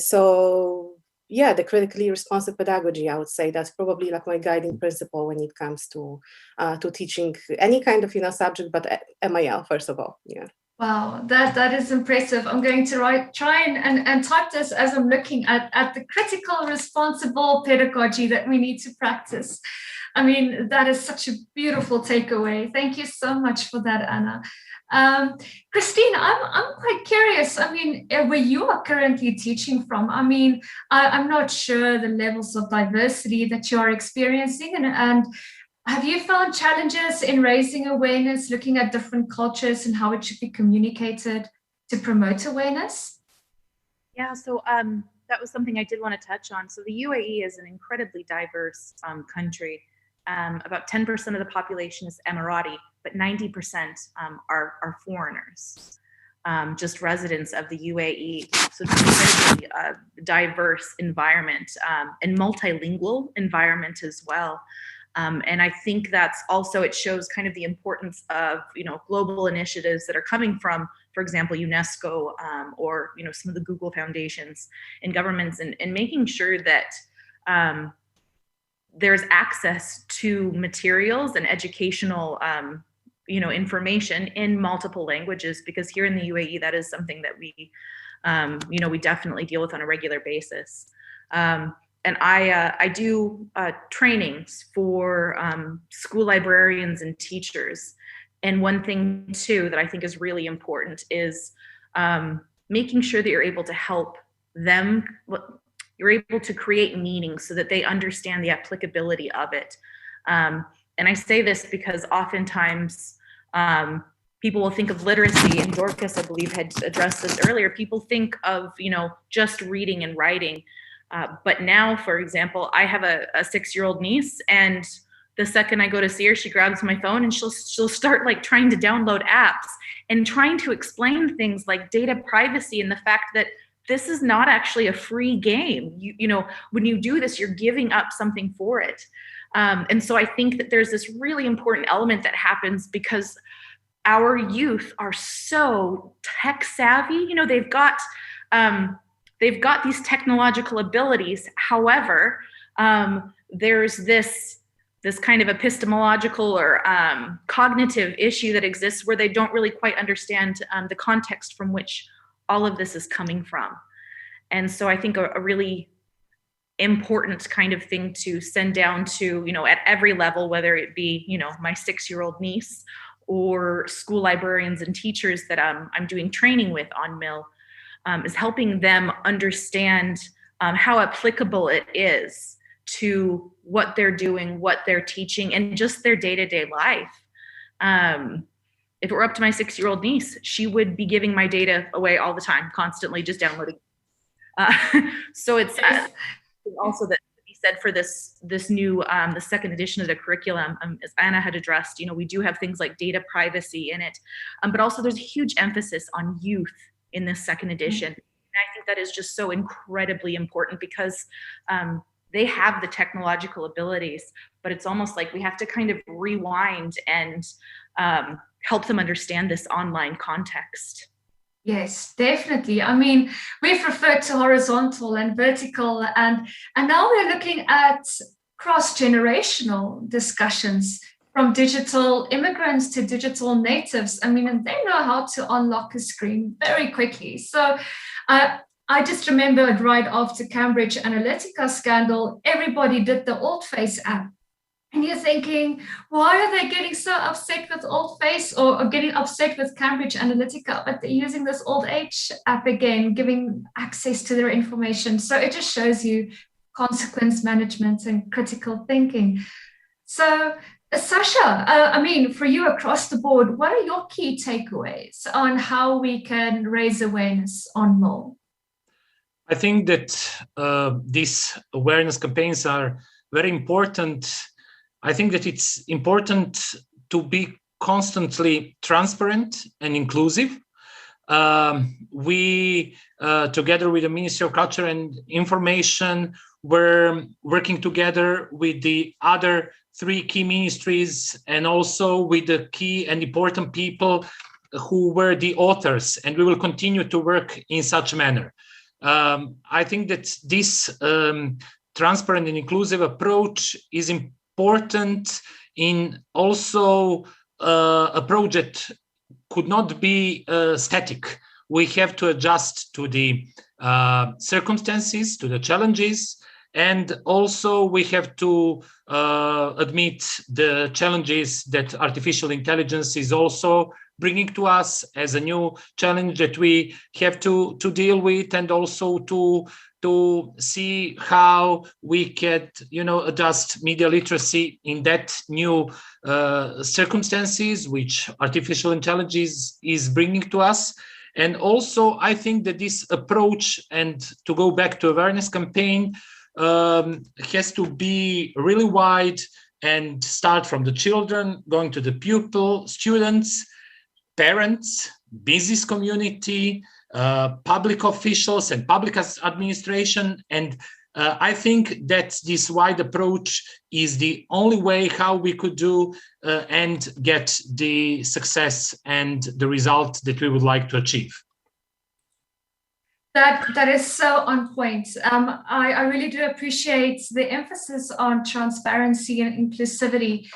So yeah, the critically responsive pedagogy, I would say that's probably like my guiding principle when it comes to teaching any kind of subject, but MIL first of all. Yeah. Wow, that is impressive. I'm going to try and type this as I'm looking at the critical responsible pedagogy that we need to practice. I mean, that is such a beautiful takeaway. Thank you so much for that, Anna. Christine, I'm quite curious. I mean, where you are currently teaching from, I mean, I'm not sure the levels of diversity that you're experiencing, and have you found challenges in raising awareness, looking at different cultures and how it should be communicated to promote awareness? Yeah, so that was something I did want to touch on. So the UAE is an incredibly diverse country. About 10% of the population is Emirati, but 90% are foreigners, just residents of the UAE. So it's an incredibly diverse environment and multilingual environment as well. And I think that's also, it shows kind of the importance of, global initiatives that are coming from, for example, UNESCO, or, some of the Google foundations and governments, and making sure that there's access to materials and educational, information in multiple languages, because here in the UAE, that is something that we, we definitely deal with on a regular basis. And I do trainings for school librarians and teachers. And one thing too that I think is really important is making sure that you're able to help them, you're able to create meaning so that they understand the applicability of it. And I say this because oftentimes people will think of literacy, and Dorcas, I believe, had addressed this earlier. People think of, just reading and writing. But now, for example, I have a 6-year-old niece, and the second I go to see her, she grabs my phone and she'll start like trying to download apps and trying to explain things like data privacy and the fact that this is not actually a free game. When you do this, you're giving up something for it. And so I think that there's this really important element that happens because our youth are so tech savvy. They've got these technological abilities. However, there's this kind of epistemological or cognitive issue that exists where they don't really quite understand the context from which all of this is coming from. And so I think a really important kind of thing to send down to, at every level, whether it be, my 6-year-old niece or school librarians and teachers that I'm doing training with on MIL, is helping them understand how applicable it is to what they're doing, what they're teaching, and just their day-to-day life. If it were up to my 6-year-old niece, she would be giving my data away all the time, constantly just downloading. So it's also that to be said for this new, the second edition of the curriculum, as Anna had addressed, we do have things like data privacy in it, but also there's a huge emphasis on youth in this second edition. And I think that is just so incredibly important because they have the technological abilities, but it's almost like we have to kind of rewind and help them understand this online context. Yes, definitely. I mean, we've referred to horizontal and vertical, and now we're looking at cross-generational discussions from digital immigrants to digital natives. I mean, and they know how to unlock a screen very quickly. So I just remembered right after Cambridge Analytica scandal, everybody did the Alt-Face app. And you're thinking, why are they getting so upset with Alt-Face or getting upset with Cambridge Analytica, but they're using this Alt-H app again, giving access to their information. So it just shows you consequence management and critical thinking. So Sasha, I mean, for you across the board, what are your key takeaways on how we can raise awareness on MIL? I think that these awareness campaigns are very important. I think that it's important to be constantly transparent and inclusive. We, together with the Ministry of Culture and Information, were working together with the other 3 key ministries and also with the key and important people who were the authors, and we will continue to work in such a manner. I think that this transparent and inclusive approach is important in also a project could not be static. We have to adjust to the circumstances, to the challenges, and also we have to admit the challenges that artificial intelligence is also bringing to us as a new challenge that we have to deal with, and also to see how we can, adjust media literacy in that new circumstances which artificial intelligence is bringing to us. And also, I think that this approach, and to go back to awareness campaign, has to be really wide and start from the children, going to the pupil, students, parents, business community, public officials and public administration, and I think that this wide approach is the only way how we could do and get the success and the result that we would like to achieve. That is so on point. I really do appreciate the emphasis on transparency and inclusivity,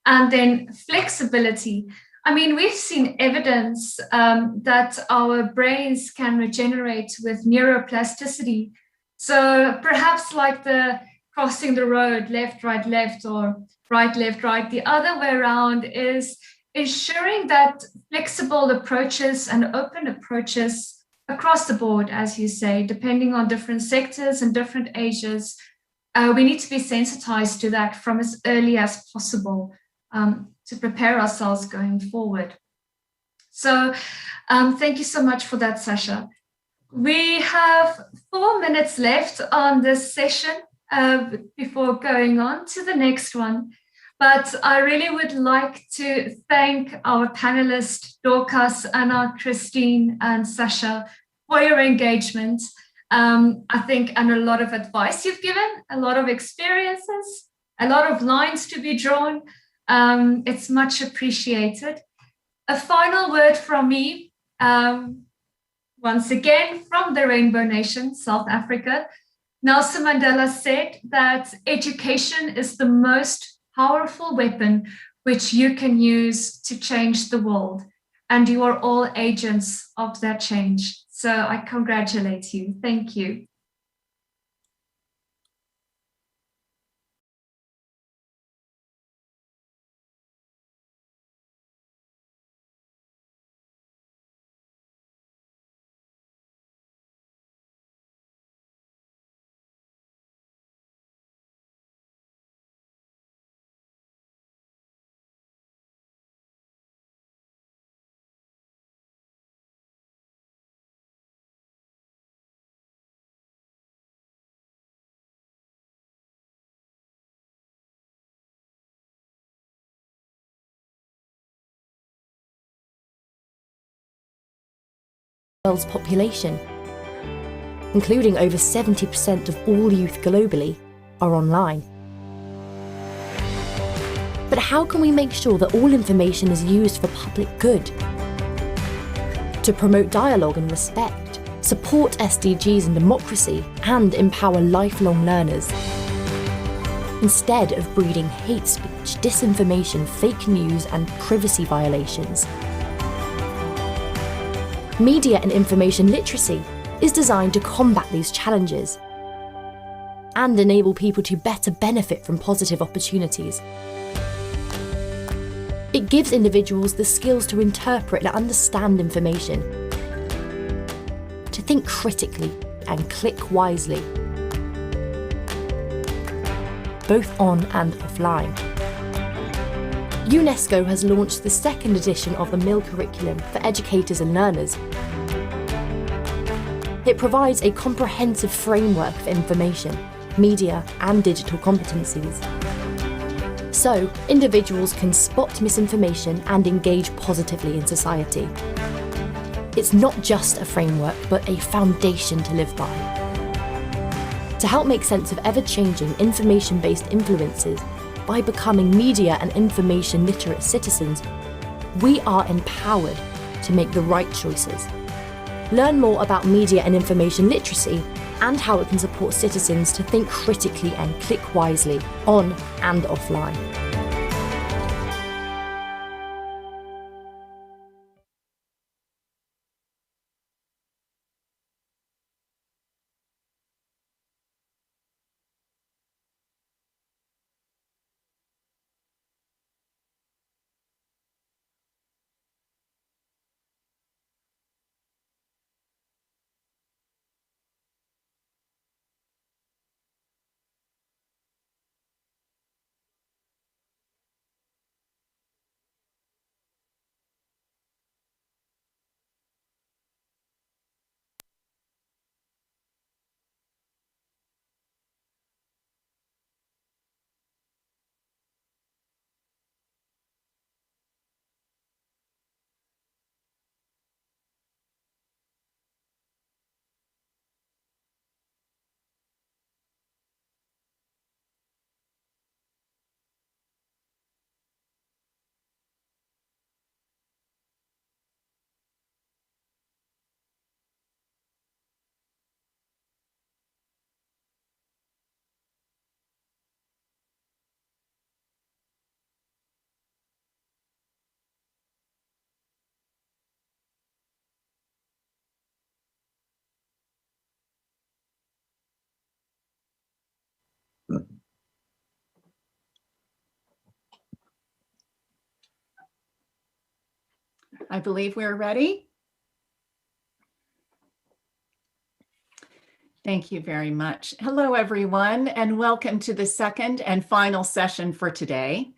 and then flexibility. I mean, we've seen evidence that our brains can regenerate with neuroplasticity. So perhaps like the crossing the road, left, right, or right, left, right, the other way around is ensuring that flexible approaches and open approaches across the board, as you say, depending on different sectors and different ages, we need to be sensitized to that from as early as possible to prepare ourselves going forward. So thank you so much for that, Sasha. We have 4 minutes left on this session before going on to the next one. But I really would like to thank our panelists, Dorcas, Anna, Christine, and Sasha, for your engagement. I think, and a lot of advice you've given, a lot of experiences, a lot of lines to be drawn. It's much appreciated. A final word from me, once again, from the Rainbow Nation, South Africa. Nelson Mandela said that education is the most powerful weapon which you can use to change the world. And you are all agents of that change. So I congratulate you. Thank you. World's population, including over 70% of all youth globally, are online. But how can we make sure that all information is used for public good? To promote dialogue and respect, support SDGs and democracy, and empower lifelong learners, instead of breeding hate speech, disinformation, fake news, and privacy violations. Media and information literacy is designed to combat these challenges and enable people to better benefit from positive opportunities. It gives individuals the skills to interpret and understand information, to think critically and click wisely, both on and offline. UNESCO has launched the second edition of the MIL curriculum for educators and learners. It provides a comprehensive framework for information, media, and digital competencies. So, individuals can spot misinformation and engage positively in society. It's not just a framework, but a foundation to live by. To help make sense of ever-changing information-based influences, by becoming media and information literate citizens, we are empowered to make the right choices. Learn more about media and information literacy and how it can support citizens to think critically and click wisely on and offline. I believe we're ready. Thank you very much. Hello, everyone, and welcome to the second and final session for today.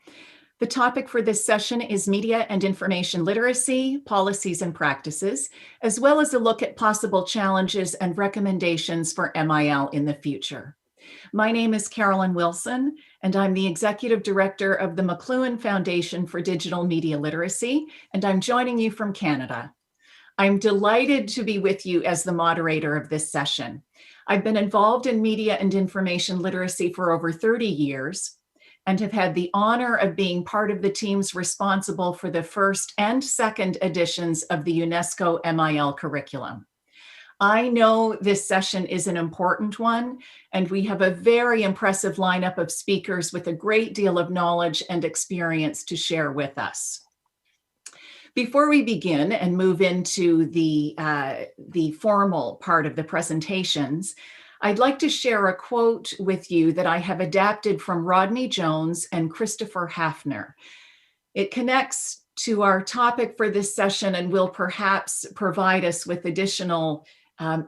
The topic for this session is media and information literacy, policies and practices, as well as a look at possible challenges and recommendations for MIL in the future. My name is Carolyn Wilson, and I'm the Executive Director of the McLuhan Foundation for Digital Media Literacy, and I'm joining you from Canada. I'm delighted to be with you as the moderator of this session. I've been involved in media and information literacy for over 30 years and have had the honor of being part of the teams responsible for the first and second editions of the UNESCO MIL curriculum. I know this session is an important one, and we have a very impressive lineup of speakers with a great deal of knowledge and experience to share with us. Before we begin and move into the formal part of the presentations, I'd like to share a quote with you that I have adapted from Rodney Jones and Christopher Hafner. It connects to our topic for this session and will perhaps provide us with additional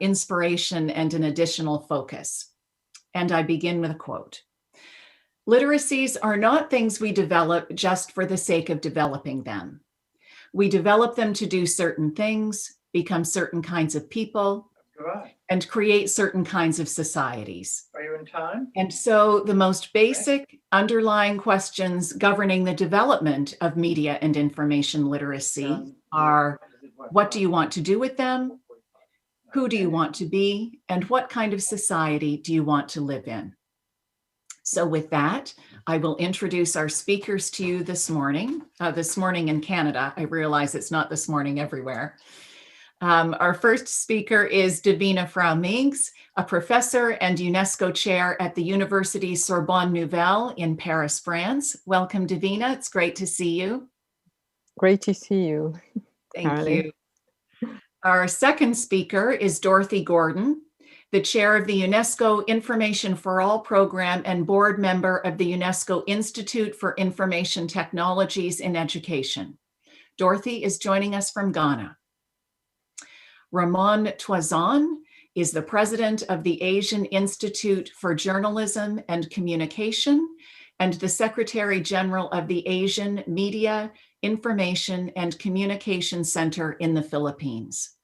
inspiration and an additional focus. And I begin with a quote. "Literacies are not things we develop just for the sake of developing them. We develop them to do certain things, become certain kinds of people, and create certain kinds of societies." Are you in time? And so the most basic underlying questions governing the development of media and information literacy are, what do you want to do with them? Who do you want to be? And what kind of society do you want to live in? So with that, I will introduce our speakers to you this morning in Canada. I realize it's not this morning everywhere. Our first speaker is Davina Frau-Meigs, a professor and UNESCO chair at the University Sorbonne Nouvelle in Paris, France. Welcome, Davina. It's great to see you. Great to see you. Thank you. Our second speaker is Dorothy Gordon, the chair of the UNESCO Information for All program and board member of the UNESCO Institute for Information Technologies in Education. Dorothy is joining us from Ghana. Ramon Toison is the president of the Asian Institute for Journalism and Communication and the Secretary General of the Asian Media, Information and Communication Center in the Philippines.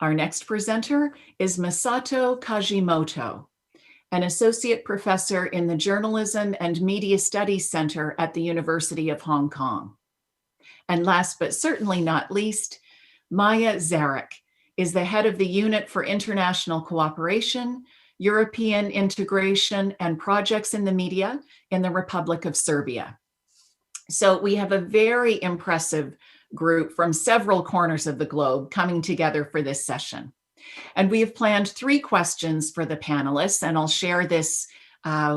Our next presenter is Masato Kajimoto, an associate professor in the Journalism and Media Studies Center at the University of Hong Kong. And last but certainly not least, Maya Zarek is the head of the Unit for International Cooperation, European Integration, and Projects in the Media in the Republic of Serbia. So we have a very impressive group from several corners of the globe coming together for this session. And we have planned 3 questions for the panelists, and I'll share this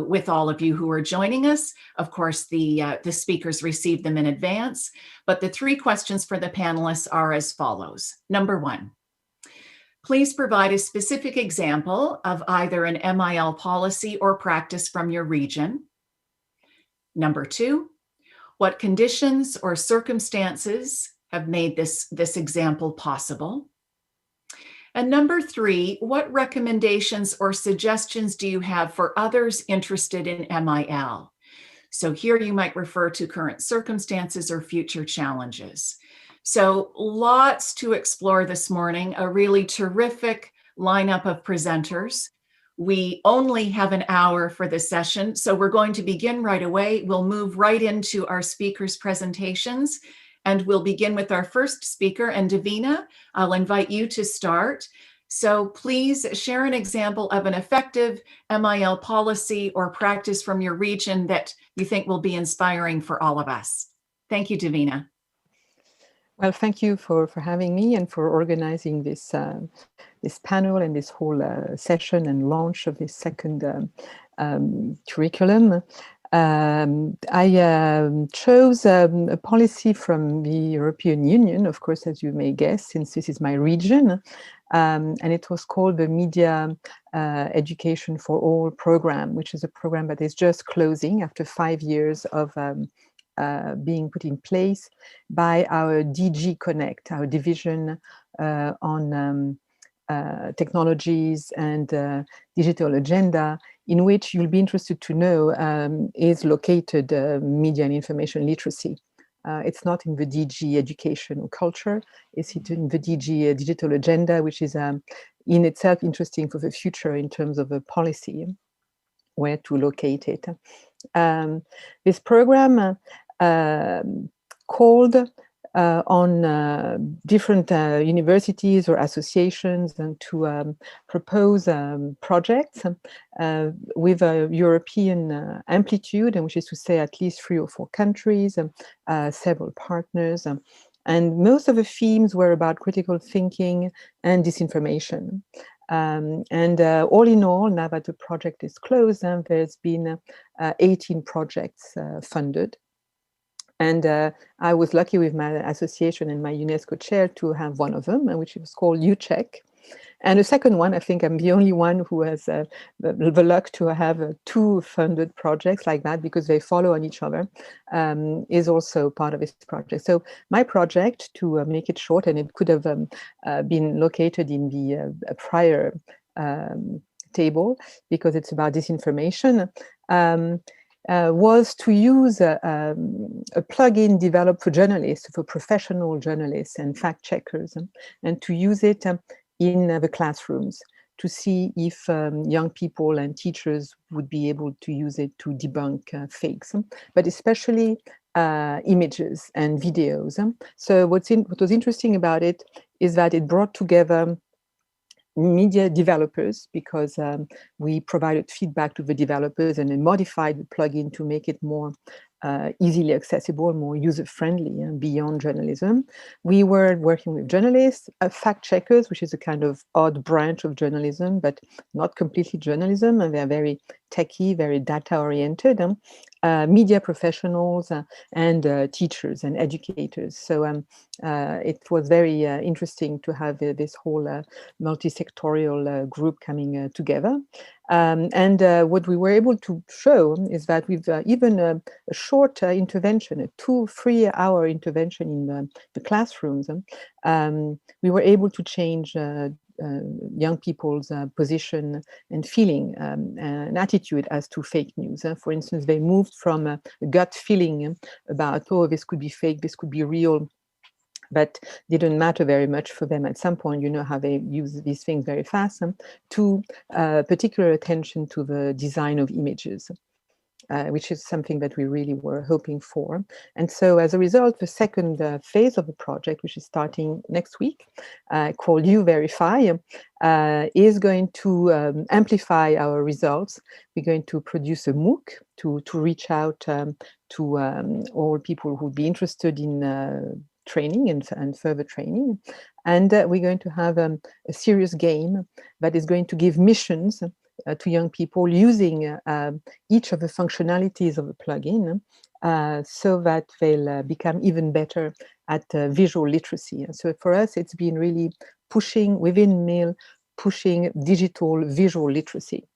with all of you who are joining us. Of course, the speakers received them in advance, but the 3 questions for the panelists are as follows. Number 1, please provide a specific example of either an MIL policy or practice from your region. Number 2, what conditions or circumstances have made this example possible? And number 3, what recommendations or suggestions do you have for others interested in MIL? So here you might refer to current circumstances or future challenges. So lots to explore this morning, a really terrific lineup of presenters. We only have an hour for this session, so we're going to begin right away. We'll move right into our speakers' presentations, and we'll begin with our first speaker. And Davina, I'll invite you to start. So please share an example of an effective MIL policy or practice from your region that you think will be inspiring for all of us. Thank you, Davina. Well, thank you for having me and for organizing this this panel and this whole session and launch of this second curriculum. I chose a policy from the European Union, of course, as you may guess, since this is my region, and it was called the Media Education for All program, which is a program that is just closing after 5 years of being put in place by our DG Connect, our division on technologies and digital agenda, in which you'll be interested to know is located media and information literacy. It's not in the DG Education or Culture, it's in the DG Digital Agenda, which is in itself interesting for the future in terms of a policy, where to locate it. This program called on different universities or associations and to propose projects with a European amplitude, and which is to say at least 3 or 4 countries, several partners. And most of the themes were about critical thinking and disinformation. All in all, now that the project is closed, there's been 18 projects funded. And I was lucky with my association and my UNESCO chair to have one of them, which was called UCheck. And the second one, I think I'm the only one who has the luck to have 2 funded projects like that, because they follow on each other, is also part of this project. So my project, to make it short, and it could have been located in the prior table, because it's about disinformation, was to use a plugin developed for journalists, for professional journalists and fact checkers, and to use it in the classrooms to see if young people and teachers would be able to use it to debunk fakes, but especially images and videos. So what was interesting about it is that it brought together media developers, because we provided feedback to the developers and then modified the plugin to make it more easily accessible, more user-friendly and beyond journalism. We were working with journalists, fact checkers, which is a kind of odd branch of journalism, but not completely journalism, and they're very techie, very data-oriented, media professionals and teachers and educators. So it was very interesting to have this whole multi-sectorial group coming together. What we were able to show is that with even a short intervention, a 2-3 hour intervention in the classrooms, we were able to change young people's position and feeling and attitude as to fake news. For instance, they moved from a gut feeling about, oh, this could be fake, this could be real, but didn't matter very much for them at some point, you know how they use these things very fast, to particular attention to the design of images, which is something that we really were hoping for. And so as a result, the second phase of the project, which is starting next week, called You Verify, is going to amplify our results. We're going to produce a MOOC to reach out to all people who would be interested in training and further training. And we're going to have a serious game that is going to give missions to young people using each of the functionalities of the plugin so that they'll become even better at visual literacy. And so for us, it's been really pushing within MIL, pushing digital visual literacy.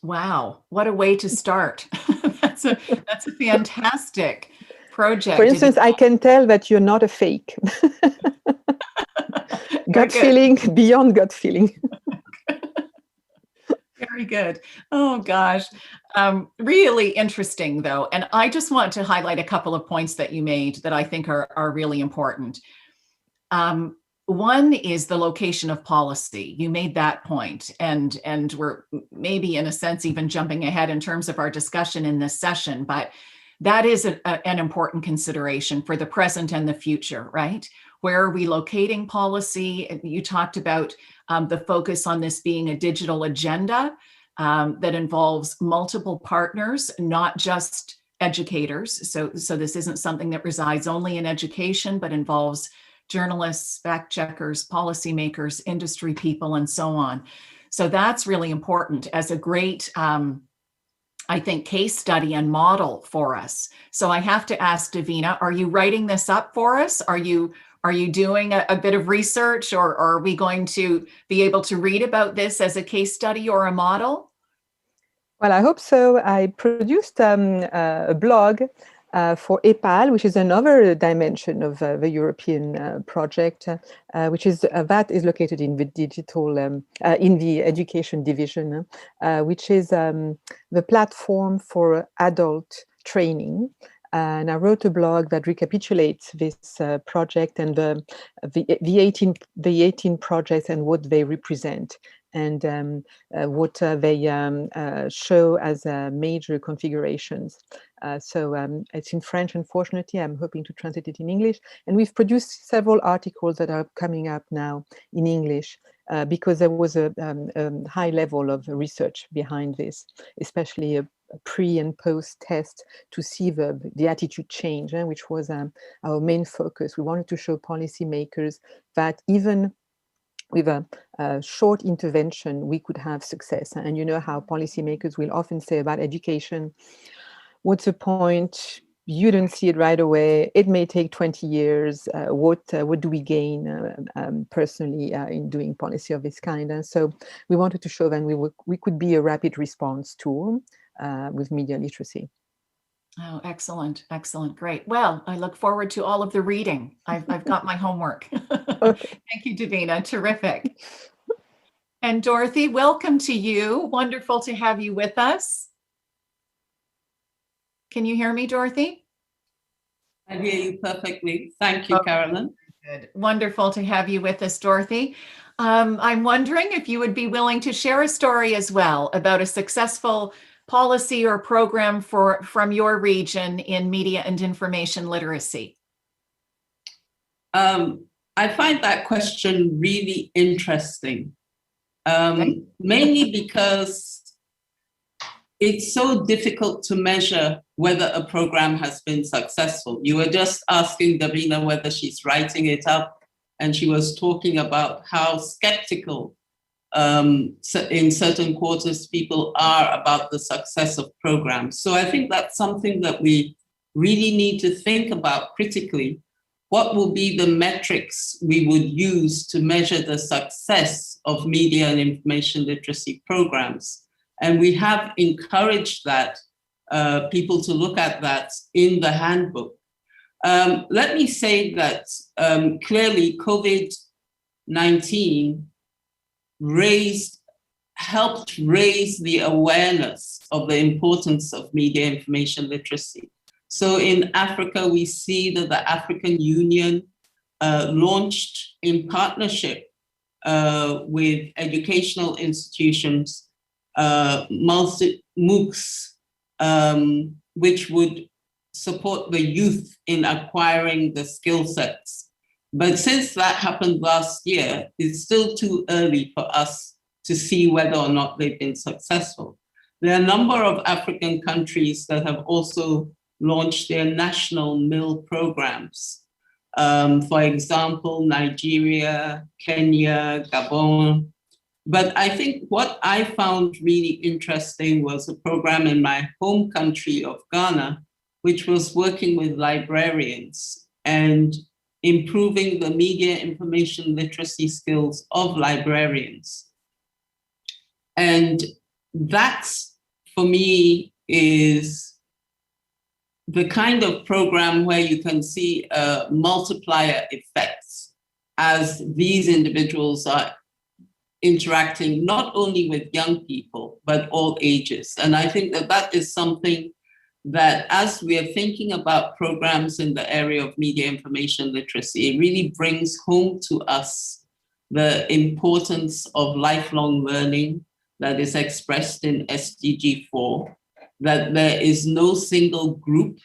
Wow, what a way to start. That's a fantastic project. For instance, I can tell that you're not a fake. Gut feeling beyond gut feeling. Very good. Oh gosh. Really interesting though. And I just want to highlight a couple of points that you made that I think are really important. One is the location of policy. You made that point, and we're maybe in a sense even jumping ahead in terms of our discussion in this session, but that is an important consideration for the present and the future, right? Where are we locating policy? You talked about the focus on this being a digital agenda that involves multiple partners, not just educators. So this isn't something that resides only in education, but involves journalists, fact checkers, policymakers, industry people, and so on. So that's really important as a great, I think, case study and model for us. So I have to ask Davina, are you writing this up for us? Are you doing a bit of research, or are we going to be able to read about this as a case study or a model? Well, I hope so. I produced a blog for EPAL, which is another dimension of the European project, which is that is located in the digital, in the education division, which is the platform for adult training. And I wrote a blog that recapitulates this project and the 18 projects and what they represent, and what they show as major configurations. So it's in French, unfortunately. I'm hoping to translate it in English. And we've produced several articles that are coming up now in English because there was a high level of research behind this, especially a pre and post test to see the attitude change, which was our main focus. We wanted to show policymakers that even with a short intervention, we could have success. And you know how policymakers will often say about education, what's the point? You don't see it right away. It may take 20 years. What do we gain personally in doing policy of this kind? And so we wanted to show them we could be a rapid response tool with media literacy. Oh, excellent. Excellent. Great. Well, I look forward to all of the reading. I've got my homework. Okay. Thank you, Davina. Terrific. And Dorothy, welcome to you. Wonderful to have you with us. Can you hear me, Dorothy? I hear you perfectly. Thank you, Carolyn. Good. Wonderful to have you with us, Dorothy. I'm wondering if you would be willing to share a story as well about a successful policy or program from your region in media and information literacy. I find that question really interesting, mainly because it's so difficult to measure whether a program has been successful. You were just asking Davina whether she's writing it up, and she was talking about how skeptical in certain quarters people are about the success of programs. So I think that's something that we really need to think about critically. What will be the metrics we would use to measure the success of media and information literacy programs? And we have encouraged that people to look at that in the handbook. Let me say that clearly COVID-19 helped raise the awareness of the importance of media information literacy. So in Africa, we see that the African Union launched in partnership with educational institutions, MOOCs, which would support the youth in acquiring the skill sets. But since that happened last year, it's still too early for us to see whether or not they've been successful. There are a number of African countries that have also launched their national MIL programs. For example, Nigeria, Kenya, Gabon. But I think what I found really interesting was a program in my home country of Ghana, which was working with librarians and improving the media information literacy skills of librarians. And that, for me, is the kind of program where you can see multiplier effects as these individuals are interacting not only with young people, but all ages. And I think that that is something that as we are thinking about programs in the area of media information literacy, it really brings home to us the importance of lifelong learning that is expressed in SDG 4, that there is no single group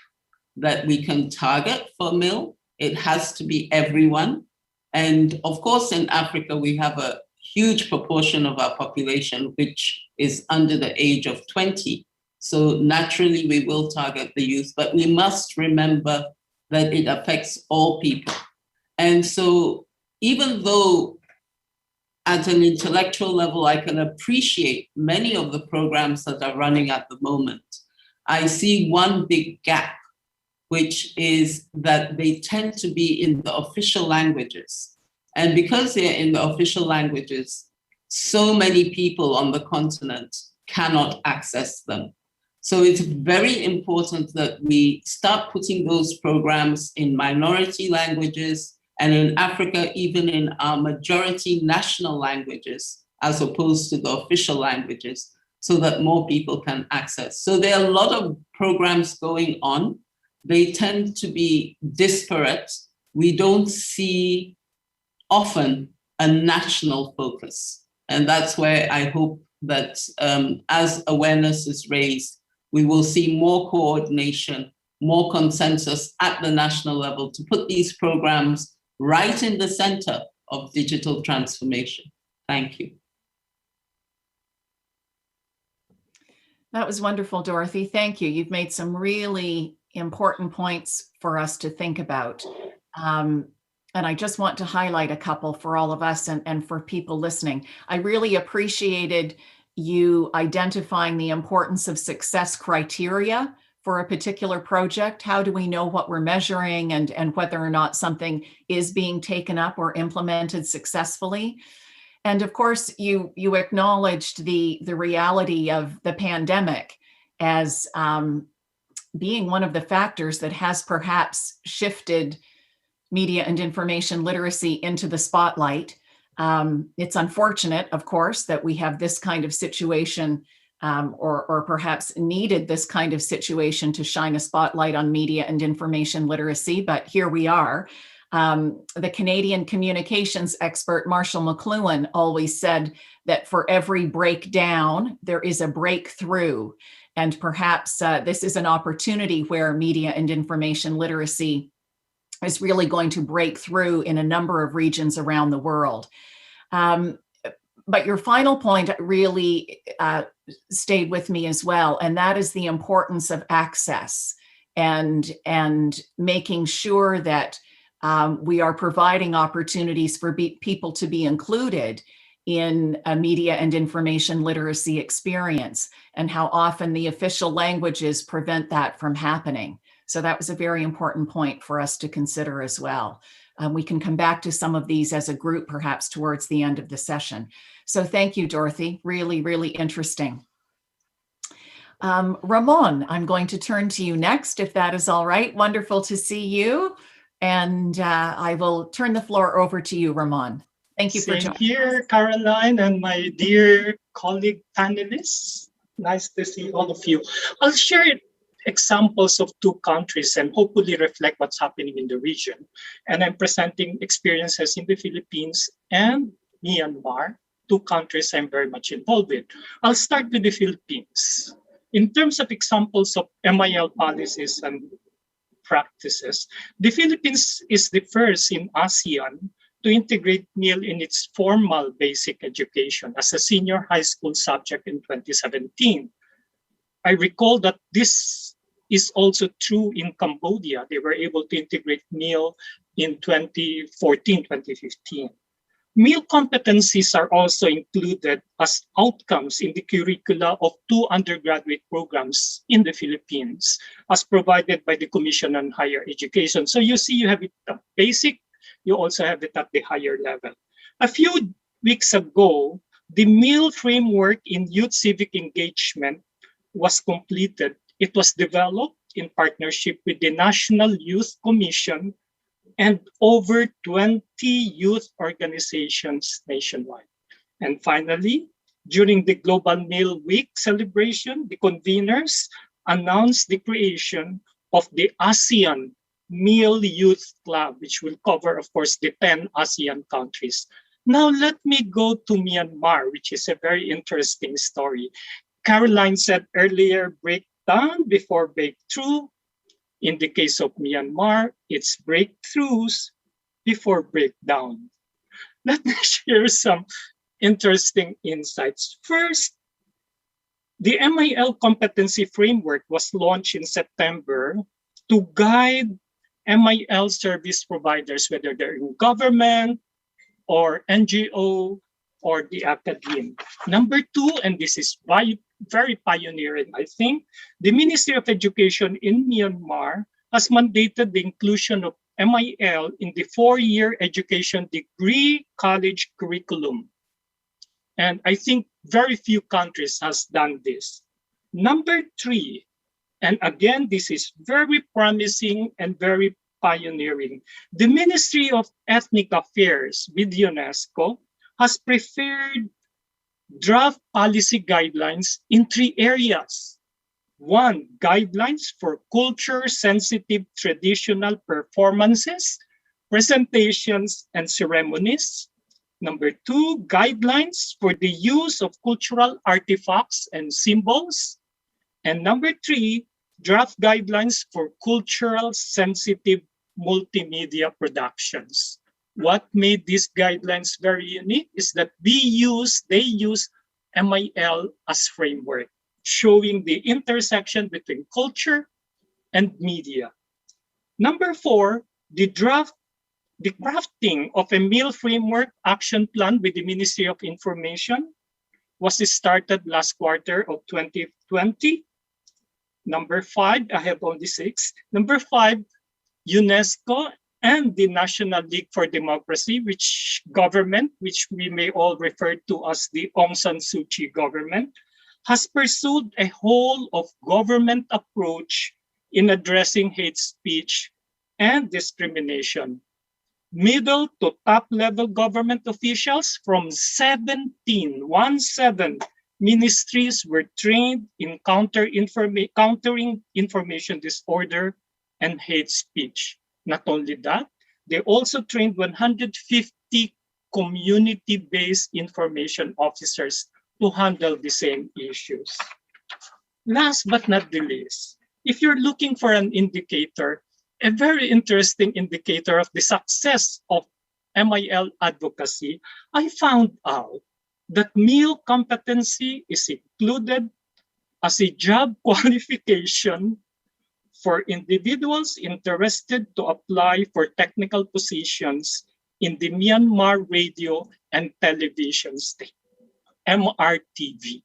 that we can target for MIL. It has to be everyone. And of course, in Africa, we have a huge proportion of our population which is under the age of 20. So naturally, we will target the youth, but we must remember that it affects all people. And so even though at an intellectual level, I can appreciate many of the programs that are running at the moment, I see one big gap, which is that they tend to be in the official languages. And because they're in the official languages, so many people on the continent cannot access them. So it's very important that we start putting those programs in minority languages, and in Africa, even in our majority national languages, as opposed to the official languages, so that more people can access. So there are a lot of programs going on. They tend to be disparate. We don't see often a national focus. And that's where I hope that as awareness is raised, we will see more coordination, more consensus at the national level to put these programs right in the center of digital transformation. Thank you. That was wonderful, Dorothy. Thank you. You've made some really important points for us to think about. And I just want to highlight a couple for all of us and for people listening. I really appreciated you identifying the importance of success criteria for a particular project. How do we know what we're measuring and whether or not something is being taken up or implemented successfully? And of course, you acknowledged the reality of the pandemic as being one of the factors that has perhaps shifted media and information literacy into the spotlight. It's unfortunate, of course, that we have this kind of situation or perhaps needed this kind of situation to shine a spotlight on media and information literacy, but here we are. The Canadian communications expert Marshall McLuhan always said that for every breakdown, there is a breakthrough. And perhaps this is an opportunity where media and information literacy is really going to break through in a number of regions around the world. But your final point really stayed with me as well, and that is the importance of access and making sure that we are providing opportunities for people to be included in a media and information literacy experience, and how often the official languages prevent that from happening. So that was a very important point for us to consider as well. We can come back to some of these as a group, perhaps towards the end of the session. So thank you, Dorothy. Really, really interesting. Ramon, I'm going to turn to you next, if that is all right. Wonderful to see you. And I will turn the floor over to you, Ramon. Thank you for joining us. Here, Caroline, and my dear colleague panelists. Nice to see all of you. I'll share examples of two countries and hopefully reflect what's happening in the region. And I'm presenting experiences in the Philippines and Myanmar, two countries I'm very much involved with. I'll start with the Philippines. In terms of examples of MIL policies and practices, the Philippines is the first in ASEAN to integrate MIL in its formal basic education as a senior high school subject in 2017. I recall that this is also true in Cambodia. They were able to integrate MIL in 2014, 2015. MIL competencies are also included as outcomes in the curricula of two undergraduate programs in the Philippines, as provided by the Commission on Higher Education. So you see, you have it at basic, you also have it at the higher level. A few weeks ago, the MIL framework in youth civic engagement was completed. It was developed in partnership with the National Youth Commission and over 20 youth organizations nationwide. And finally, during the Global MIL Week celebration, the conveners announced the creation of the ASEAN MIL Youth Club, which will cover, of course, the 10 ASEAN countries. Now let me go to Myanmar, which is a very interesting story. Caroline said earlier, breakdown before breakthrough. In the case of Myanmar, it's breakthroughs before breakdown. Let me share some interesting insights. First, the MIL competency framework was launched in September to guide MIL service providers, whether they're in government or NGO or the academia. Number two, and this is very pioneering, I think, the Ministry of Education in Myanmar has mandated the inclusion of MIL in the 4-year education degree college curriculum. And I think very few countries has done this. Number 3, and again, this is very promising and very pioneering. The Ministry of Ethnic Affairs with UNESCO has prepared draft policy guidelines in 3 areas. 1, guidelines for culture-sensitive traditional performances, presentations, and ceremonies. Number 2, guidelines for the use of cultural artifacts and symbols. And number 3, draft guidelines for cultural sensitive multimedia productions. What made these guidelines very unique is that they use MIL as framework, showing the intersection between culture and media. Number 4, the crafting of a MIL framework action plan with the Ministry of Information was started last quarter of 2020. Number 5, I have only 6. Number 5, UNESCO and the National League for Democracy, which we may all refer to as the Aung San Suu Kyi government, has pursued a whole of government approach in addressing hate speech and discrimination. Middle to top level government officials from 17 ministries were trained in countering information disorder and hate speech. Not only that, they also trained 150 community-based information officers to handle the same issues. Last but not the least, if you're looking for an indicator, a very interesting indicator of the success of MIL advocacy, I found out that MIL competency is included as a job qualification for individuals interested to apply for technical positions in the Myanmar radio and television state, MRTV.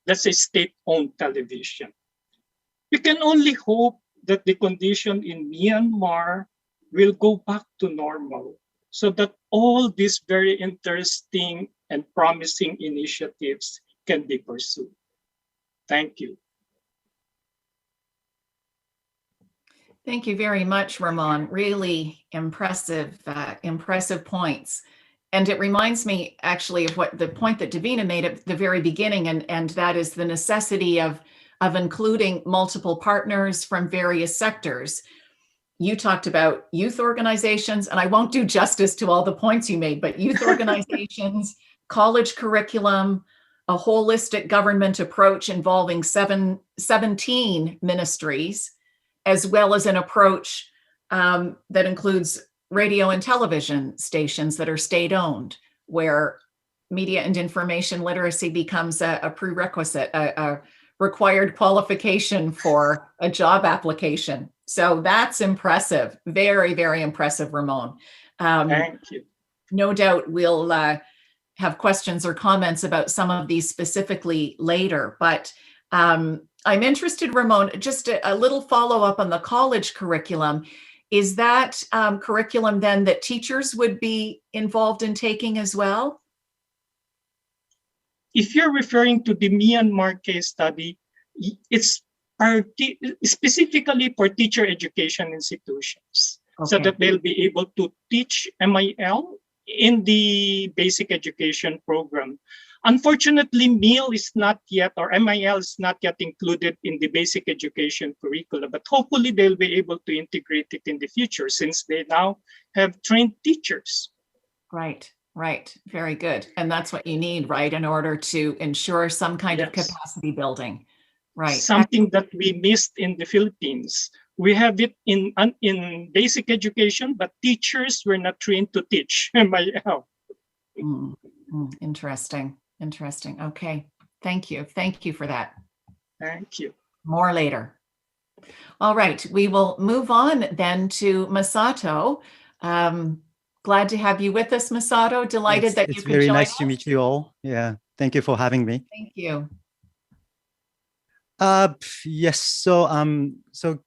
That's a state-owned television. We can only hope that the condition in Myanmar will go back to normal so that all these very interesting and promising initiatives can be pursued. Thank you. Thank you very much, Ramon. Really impressive, impressive points. And it reminds me actually of what the point that Davina made at the very beginning, and that is the necessity of including multiple partners from various sectors. You talked about youth organizations, and I won't do justice to all the points you made, but youth organizations, college curriculum, a holistic government approach involving 17 ministries, as well as an approach that includes radio and television stations that are state-owned, where media and information literacy becomes a prerequisite, a required qualification for a job application. So that's impressive. Very, very impressive, Ramon. Thank you. No doubt we'll have questions or comments about some of these specifically later, but I'm interested, Ramon, just a little follow-up on the college curriculum. Is that curriculum then that teachers would be involved in taking as well? If you're referring to the Myanmar case study, it's specifically for teacher education institutions, so that they'll be able to teach MIL in the basic education program. Unfortunately, MIL is not yet, or MIL is not yet included in the basic education curriculum, but hopefully they'll be able to integrate it in the future since they now have trained teachers. Right, right. Very good. And that's what you need, right, in order to ensure some kind of capacity building. Right. Something that we missed in the Philippines. We have it in basic education, but teachers were not trained to teach MIL. Interesting. Interesting. Okay. Thank you. Thank you for that. Thank you. More later. All right. We will move on then to Masato. Glad to have you with us, Masato. Delighted that you could join us. It's very nice to meet you all. Yeah. Thank you for having me. Thank you. Yes. So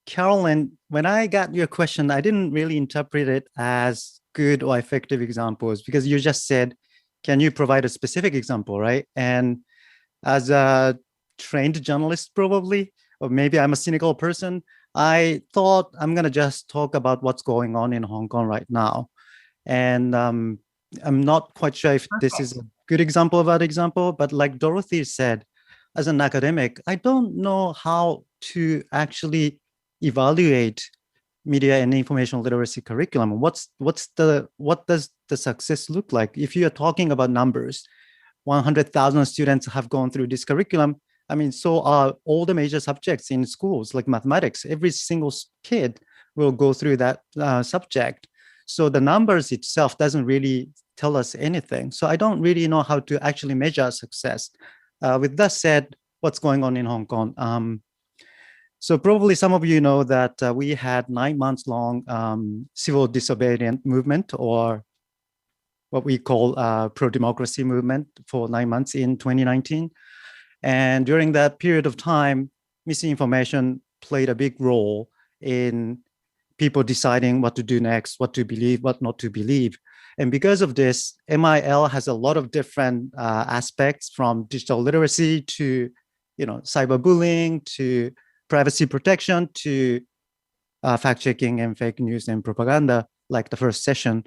Carolyn, when I got your question, I didn't really interpret it as good or effective examples, because you just said can you provide a specific example, right? And as a trained journalist, probably, or maybe I'm a cynical person, I thought I'm going to just talk about what's going on in Hong Kong right now. And I'm not quite sure if this is a good example of that example, but like Dorothy said, as an academic, I don't know how to actually evaluate media and information literacy curriculum. What does the success look like? If you are talking about numbers, 100,000 students have gone through this curriculum. I mean, so are all the major subjects in schools, like mathematics. Every single kid will go through that subject. So the numbers itself doesn't really tell us anything. So I don't really know how to actually measure success. With that said, what's going on in Hong Kong? So probably some of you know that we had 9 months long civil disobedience movement, or what we call pro-democracy movement, for 9 months in 2019. And during that period of time, misinformation played a big role in people deciding what to do next, what to believe, what not to believe. And because of this, MIL has a lot of different aspects, from digital literacy to, cyberbullying, to privacy protection, to fact-checking and fake news and propaganda, like the first session.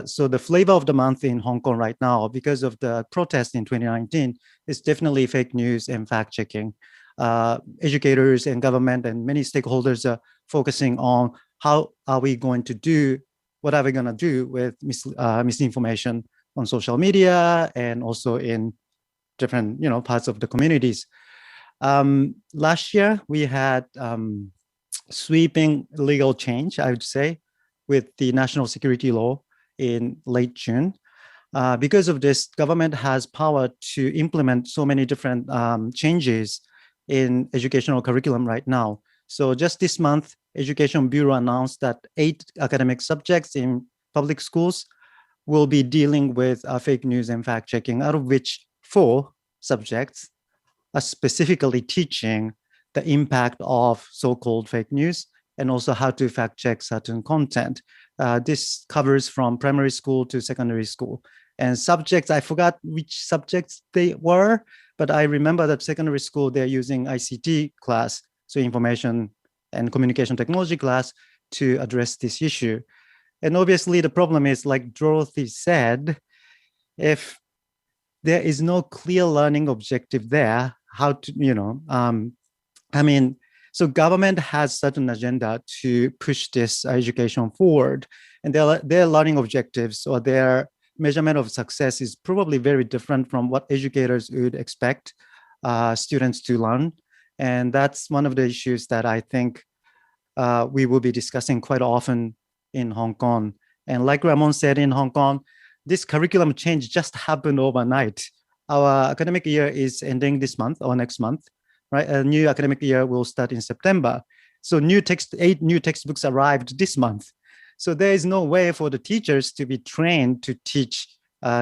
So the flavor of the month in Hong Kong right now, because of the protest in 2019, is definitely fake news and fact-checking. Educators and government and many stakeholders are focusing on how are we going to do, what are we going to do with misinformation on social media and also in different parts of the communities. Last year, we had sweeping legal change, I would say, with the national security law in late June. Because of this, government has power to implement so many different changes in educational curriculum right now. So just this month, Education Bureau announced that 8 academic subjects in public schools will be dealing with fake news and fact checking, out of which 4 subjects are specifically teaching the impact of so-called fake news and also how to fact check certain content. This covers from primary school to secondary school. And subjects, I forgot which subjects they were, but I remember that secondary school, they're using ICT class, so information and communication technology class, to address this issue. And obviously the problem is, like Dorothy said, if there is no clear learning objective there, how to, so government has certain agenda to push this education forward, and their learning objectives or their measurement of success is probably very different from what educators would expect students to learn. And that's one of the issues that I think we will be discussing quite often in Hong Kong. And like Ramon said, in Hong Kong, this curriculum change just happened overnight. Our academic year is ending this month or next month, right? A new academic year will start in September. So 8 new textbooks arrived this month. So there is no way for the teachers to be trained to teach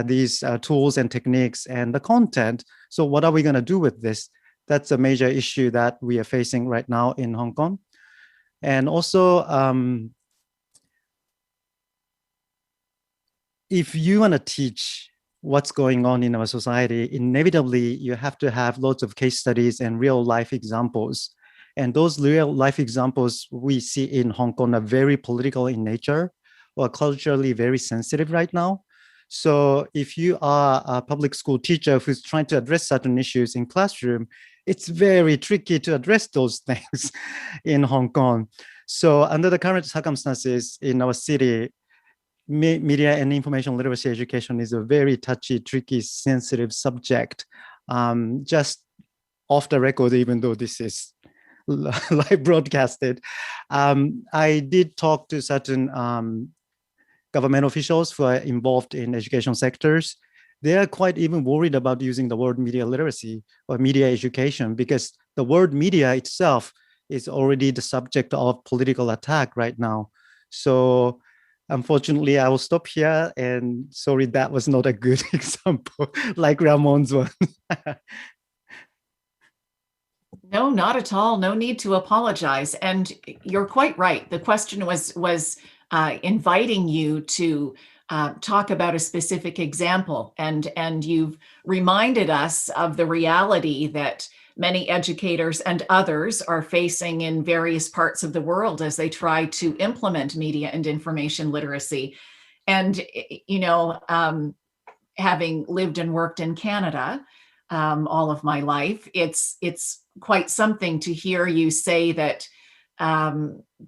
these tools and techniques and the content. So what are we going to do with this? That's a major issue that we are facing right now in Hong Kong. And also, if you want to teach what's going on in our society, inevitably you have to have lots of case studies and real life examples. And those real life examples we see in Hong Kong are very political in nature or culturally very sensitive right now. So if you are a public school teacher who's trying to address certain issues in classroom, it's very tricky to address those things in Hong Kong. So under the current circumstances in our city, media and information literacy education is a very touchy, tricky, sensitive subject. Just off the record, even though this is live broadcasted, I did talk to certain government officials who are involved in education sectors. They are quite even worried about using the word media literacy or media education, because the word media itself is already the subject of political attack right now. So unfortunately, I will stop here, and sorry, that was not a good example like Ramon's one. No, not at all. No need to apologize. And you're quite right. The question was inviting you to talk about a specific example, and you've reminded us of the reality that many educators and others are facing in various parts of the world as they try to implement media and information literacy. And, you know, having lived and worked in Canada all of my life, it's quite something to hear you say that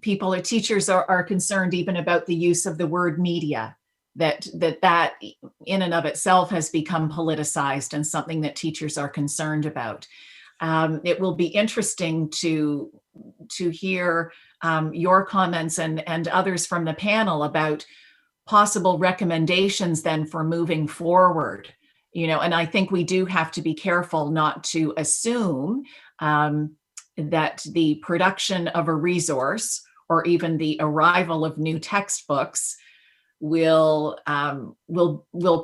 people or teachers are concerned even about the use of the word media, that in and of itself has become politicized and something that teachers are concerned about. It will be interesting to hear your comments and others from the panel about possible recommendations then for moving forward. You know, and I think we do have to be careful not to assume that the production of a resource or even the arrival of new textbooks will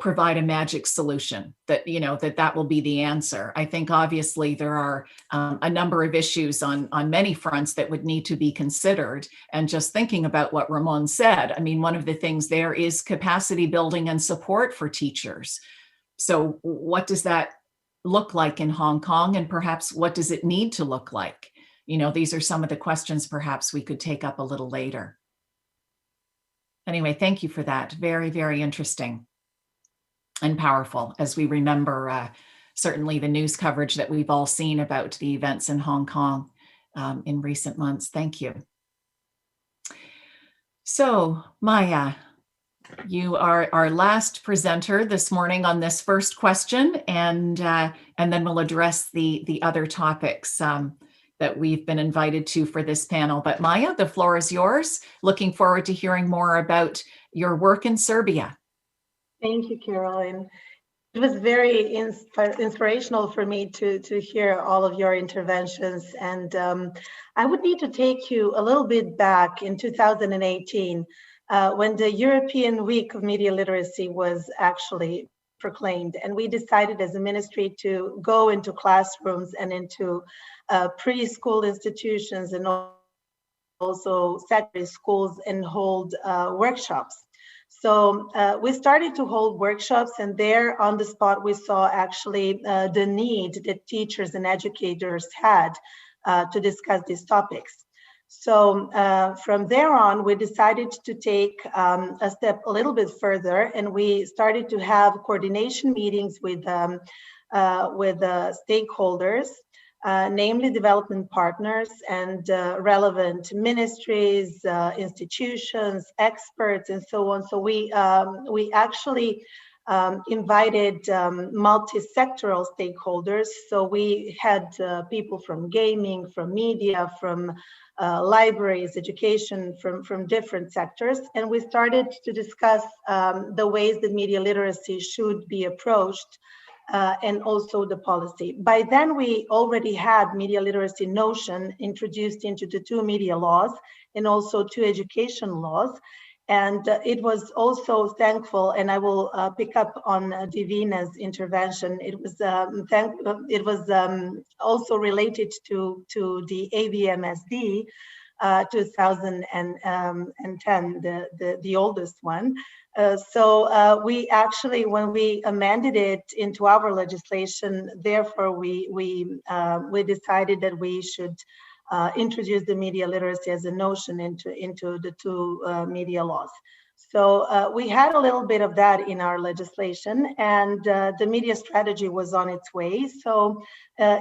provide a magic solution, that, you know, that will be the answer. I think obviously there are a number of issues on many fronts that would need to be considered. And just thinking about what Ramon said, I mean, one of the things there is capacity building and support for teachers. So what does that look like in Hong Kong, and perhaps what does it need to look like? You know, these are some of the questions perhaps we could take up a little later. Anyway, thank you for that. Very, very interesting and powerful as we remember certainly the news coverage that we've all seen about the events in Hong Kong in recent months. Thank you. So, Maya, you are our last presenter this morning on this first question, and then we'll address the other topics that we've been invited to for this panel. But Maya, the floor is yours. Looking forward to hearing more about your work in Serbia. Thank you, Caroline. It was very inspirational for me to hear all of your interventions. And I would need to take you a little bit back in 2018, when the European Week of Media Literacy was actually proclaimed. And we decided as a ministry to go into classrooms and into preschool institutions and also secondary schools and hold workshops. So we started to hold workshops, and there on the spot we saw actually the need that teachers and educators had to discuss these topics. So from there on, we decided to take a step a little bit further, and we started to have coordination meetings with stakeholders, namely development partners and relevant ministries, institutions, experts, and so on. So we actually invited multi-sectoral stakeholders. So we had people from gaming, from media, from libraries, education, from different sectors. And we started to discuss the ways that media literacy should be approached, and also the policy. By then, we already had media literacy notion introduced into the 2 media laws and also 2 education laws. And it was also thankful, and I will pick up on Divina's intervention. It was also related to the AVMSD 2010, the oldest one. So we actually, when we amended it into our legislation, therefore we decided that we should introduce the media literacy as a notion into the 2 media laws. So we had a little bit of that in our legislation, and the media strategy was on its way. So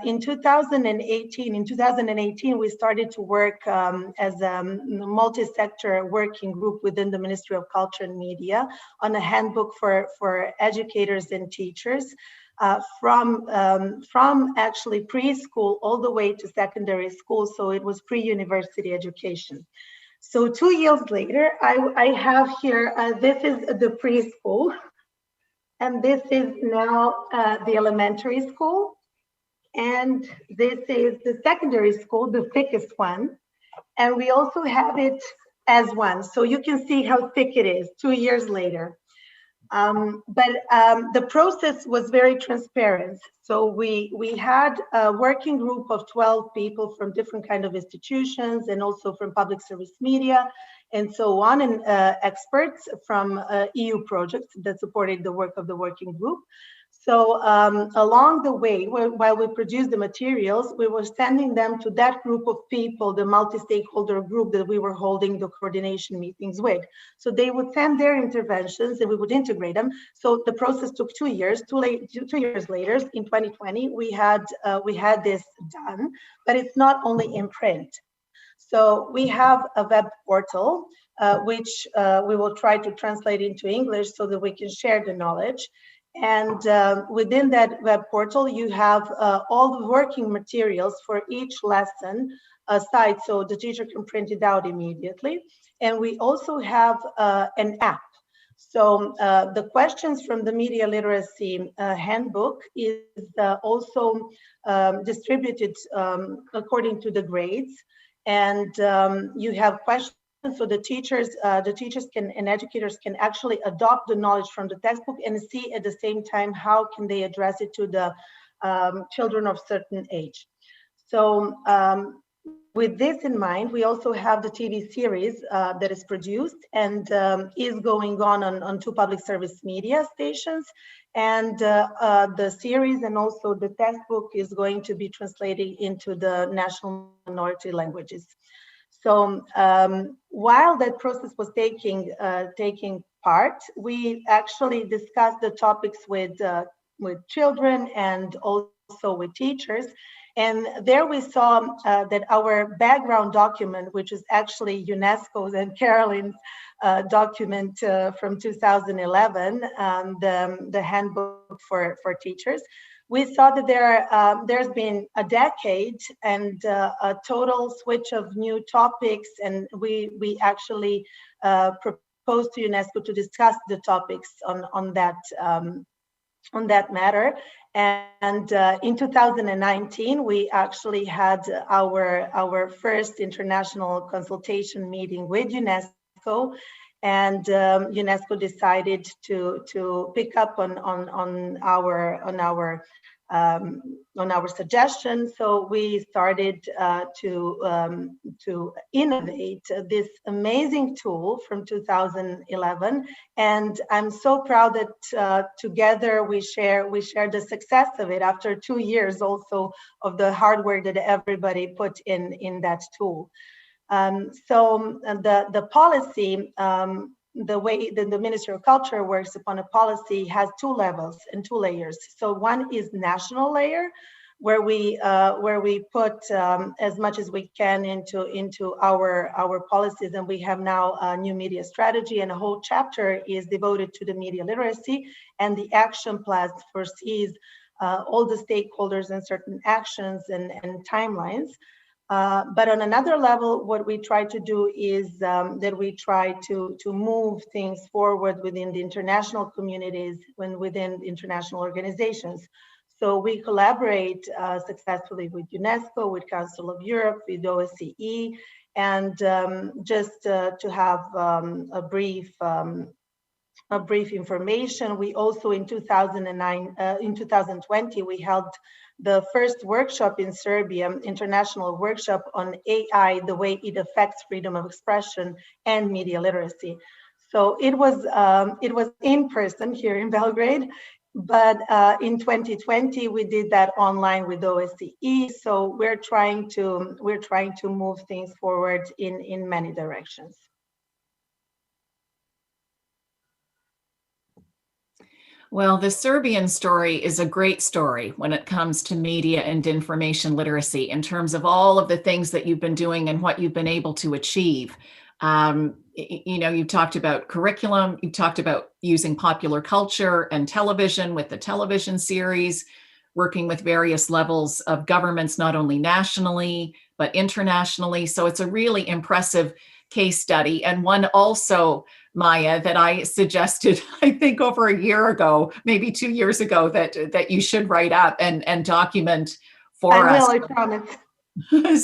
in 2018, we started to work as a multi-sector working group within the Ministry of Culture and Media on a handbook for educators and teachers. From actually preschool all the way to secondary school, so it was pre-university education. So 2 years later, I have here, this is the preschool, and this is now the elementary school, and this is the secondary school, the thickest one, and we also have it as one. So you can see how thick it is 2 years later. The process was very transparent. So we had a working group of 12 people from different kind of institutions and also from public service media and so on, and experts from EU projects that supported the work of the working group. So along the way, while we produced the materials, we were sending them to that group of people, the multi-stakeholder group that we were holding the coordination meetings with. So they would send their interventions and we would integrate them. So the process took 2 years. 2 years later, in 2020, we had this done, but it's not only in print. So we have a web portal, which we will try to translate into English so that we can share the knowledge. And within that web portal, you have all the working materials for each lesson aside, so the teacher can print it out immediately. And we also have an app. So the questions from the media literacy handbook is also distributed according to the grades. And you have questions. So the teachers can and educators can actually adopt the knowledge from the textbook and see at the same time how can they address it to the children of certain age. So with this in mind, we also have the TV series that is produced and is going on 2 public service media stations. And the series and also the textbook is going to be translated into the national minority languages. So while that process was taking part, we actually discussed the topics with children and also with teachers. And there we saw that our background document, which is actually UNESCO's and Caroline's document from 2011, the handbook for teachers, we saw that there's been a decade and a total switch of new topics, and we actually proposed to UNESCO to discuss the topics on that matter. And in 2019, we actually had our first international consultation meeting with UNESCO. And UNESCO decided to pick up on our suggestions. So we started to innovate this amazing tool from 2011, and I'm so proud that together we share the success of it after 2 years also of the hard work that everybody put in that tool. So the policy, the way that the Ministry of Culture works upon a policy has 2 levels and 2 layers. So one is national layer, where we put as much as we can into our policies, and we have now a new media strategy, and a whole chapter is devoted to the media literacy, and the action plan foresees all the stakeholders and certain actions and timelines. But on another level, what we try to do is that we try to move things forward within the international communities and within international organizations. So we collaborate successfully with UNESCO, with Council of Europe, with OSCE, and just to have a brief information, we also in 2020 we held the first workshop in Serbia, international workshop on AI, the way it affects freedom of expression and media literacy. So it was in person here in Belgrade, but in 2020 we did that online with OSCE. So we're trying to move things forward in many directions. Well, the Serbian story is a great story when it comes to media and information literacy in terms of all of the things that you've been doing and what you've been able to achieve. You know, you talked about curriculum, you talked about using popular culture and television with the television series, working with various levels of governments, not only nationally, but internationally. So it's a really impressive case study, and one also, Maya, that I suggested, I think over a year ago, maybe 2 years ago, that you should write up and document for us. I promise.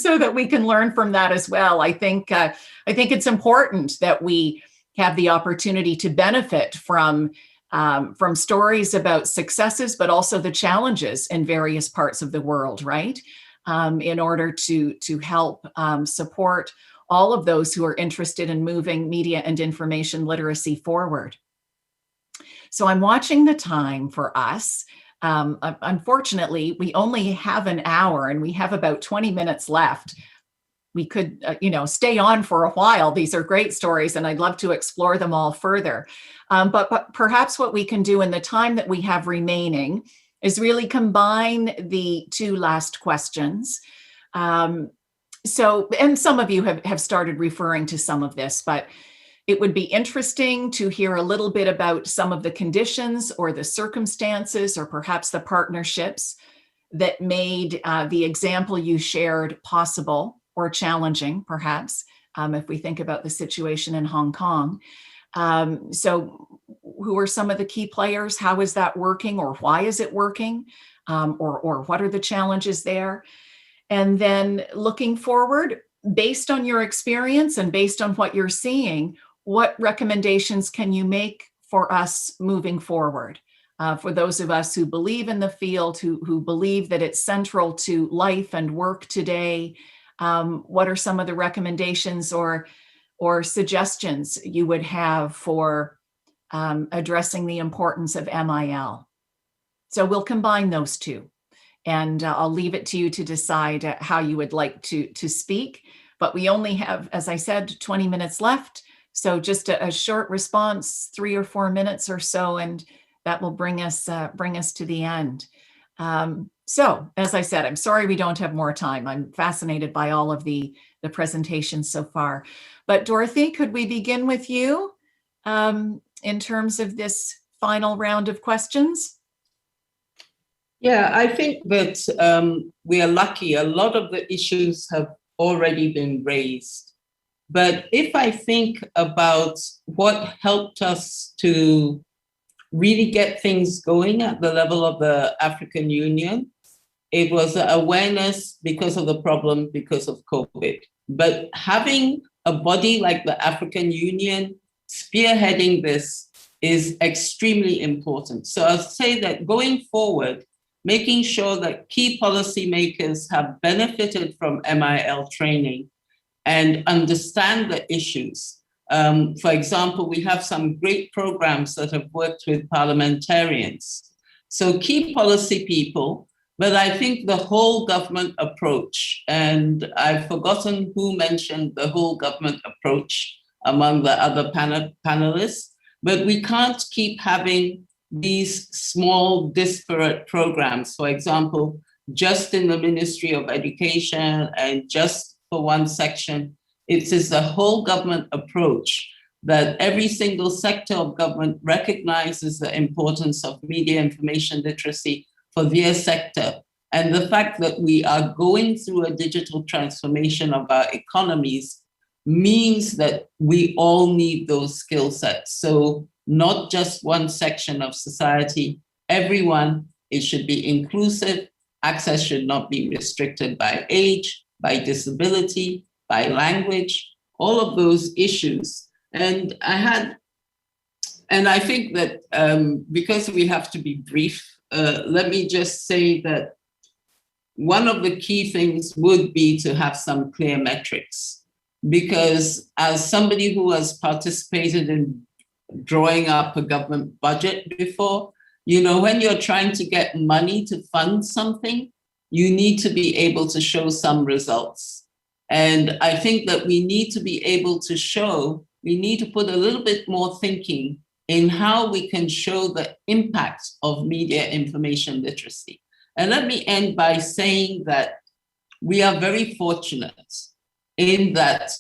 So that we can learn from that as well. I think it's important that we have the opportunity to benefit from from stories about successes, but also the challenges in various parts of the world, right? In order to help support all of those who are interested in moving media and information literacy forward. So I'm watching the time for us. Unfortunately, we only have an hour and we have about 20 minutes left. We could, stay on for a while. These are great stories and I'd love to explore them all further. But perhaps what we can do in the time that we have remaining is really combine the two last questions. And some of you have started referring to some of this, but it would be interesting to hear a little bit about some of the conditions or the circumstances or perhaps the partnerships that made the example you shared possible or challenging, perhaps, if we think about the situation in Hong Kong. So who are some of the key players? How is that working, or why is it working? Or what are the challenges there? And then looking forward, based on your experience and based on what you're seeing, what recommendations can you make for us moving forward? For those of us who believe in the field, who believe that it's central to life and work today, what are some of the recommendations or suggestions you would have for addressing the importance of MIL? So we'll combine those two, and I'll leave it to you to decide how you would like to speak. But we only have, as I said, 20 minutes left. So just a short response, 3 or 4 minutes or so, and that will bring us to the end. So as I said, I'm sorry we don't have more time. I'm fascinated by all of the presentations so far. But Dorothy, could we begin with you in terms of this final round of questions? Yeah, I think that we are lucky. A lot of the issues have already been raised. But if I think about what helped us to really get things going at the level of the African Union, it was awareness because of the problem, because of COVID. But having a body like the African Union spearheading this is extremely important. So I'll say that going forward, making sure that key policymakers have benefited from MIL training and understand the issues. For example, we have some great programs that have worked with parliamentarians. So key policy people, but I think the whole government approach, and I've forgotten who mentioned the whole government approach among the other panelists, but we can't keep having these small disparate programs. For example, just in the Ministry of Education and just for one section. It is the whole government approach that every single sector of government recognizes the importance of media information literacy for their sector. And the fact that we are going through a digital transformation of our economies means that we all need those skill sets. So not just one section of society, everyone, it should be inclusive. Access should not be restricted by age, by disability, by language, all of those issues. And I think that because we have to be brief, let me just say that one of the key things would be to have some clear metrics. Because as somebody who has participated in drawing up a government budget before, when you're trying to get money to fund something, you need to be able to show some results. And I think that we need to be able to we need to put a little bit more thinking in how we can show the impact of media information literacy. And let me end by saying that we are very fortunate in that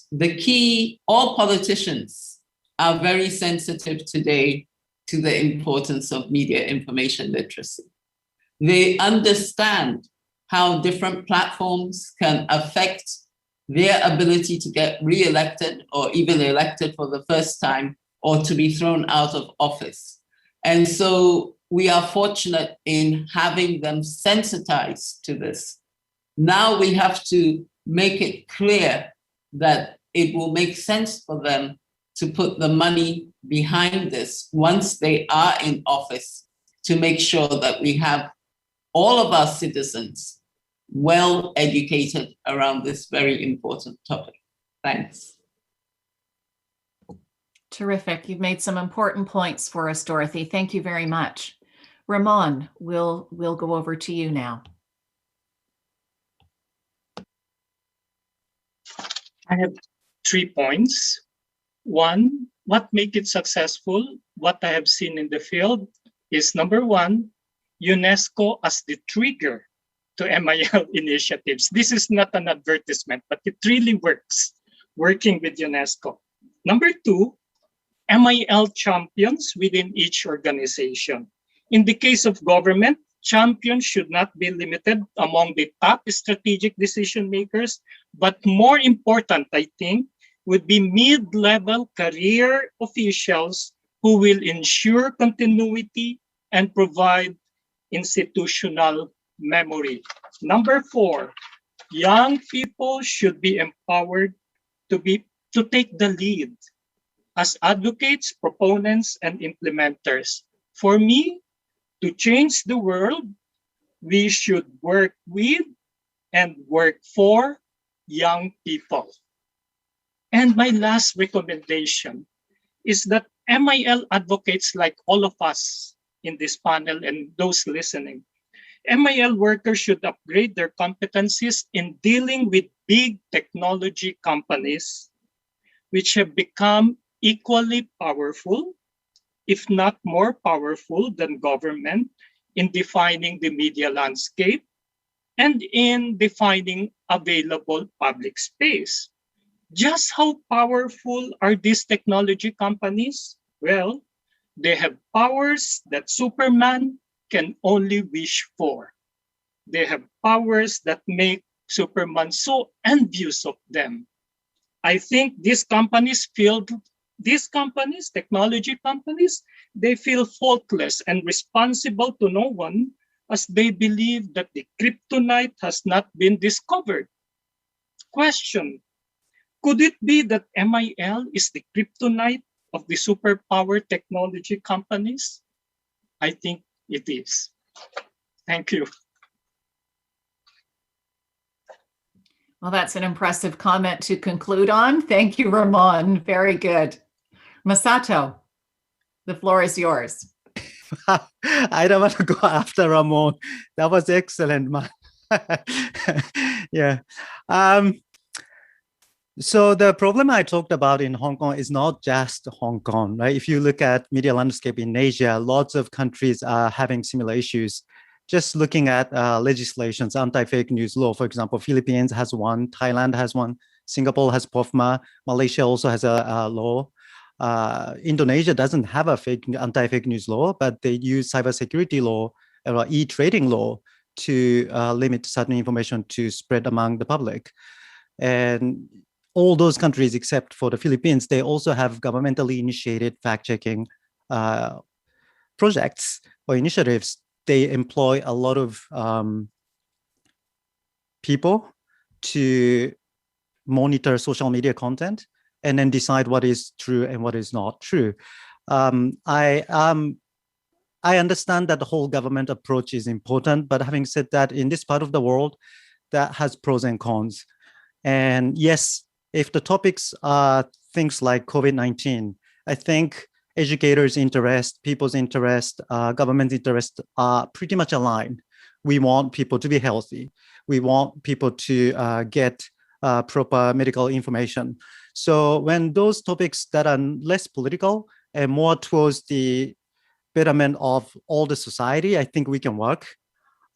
all politicians are very sensitive today to the importance of media information literacy. They understand how different platforms can affect their ability to get re-elected or even elected for the first time or to be thrown out of office. And so we are fortunate in having them sensitized to this. Now we have to make it clear that it will make sense for them to put the money behind this once they are in office to make sure that we have all of our citizens well educated around this very important topic. Thanks. Terrific. You've made some important points for us, Dorothy. Thank you very much. Ramon, we'll go over to you now. I have 3 points. One, what makes it successful? What I have seen in the field is, number one, UNESCO as the trigger to MIL initiatives. This is not an advertisement, but it really works, working with UNESCO. Number two, MIL champions within each organization. In the case of government, champions should not be limited among the top strategic decision makers, but more important, I think, would be mid-level career officials who will ensure continuity and provide institutional memory. Number four, young people should be empowered to take the lead as advocates, proponents, and implementers. For me, to change the world, we should work with and work for young people. And my last recommendation is that MIL advocates like all of us in this panel and those listening, MIL workers should upgrade their competencies in dealing with big technology companies, which have become equally powerful, if not more powerful than government, in defining the media landscape and in defining available public space. Just how powerful are these technology companies? Well, they have powers that Superman can only wish for. They have powers that make Superman so envious of them. I think these companies, technology companies, they feel faultless and responsible to no one, as they believe that the kryptonite has not been discovered. Question, could it be that MIL is the kryptonite of the superpower technology companies? I think it is. Thank you. Well, that's an impressive comment to conclude on. Thank you, Ramon. Very good. Masato, the floor is yours. I don't want to go after Ramon. That was excellent, man. Yeah. So the problem I talked about in Hong Kong is not just Hong Kong, right? If you look at media landscape in Asia, lots of countries are having similar issues. Just looking at legislations, anti-fake news law, for example, Philippines has one, Thailand has one, Singapore has POFMA, Malaysia also has a law. Indonesia doesn't have a anti-fake news law, but they use cybersecurity law or e-trading law to limit certain information to spread among the public. And all those countries, except for the Philippines, they also have governmentally initiated fact-checking projects or initiatives. They employ a lot of people to monitor social media content and then decide what is true and what is not true. I understand that the whole government approach is important, but having said that, in this part of the world, that has pros and cons. And yes, if the topics are things like COVID-19, I think educators' interest, people's interest, government interest are pretty much aligned. We want people to be healthy. We want people to get proper medical information. So when those topics that are less political and more towards the betterment of all the society, I think we can work.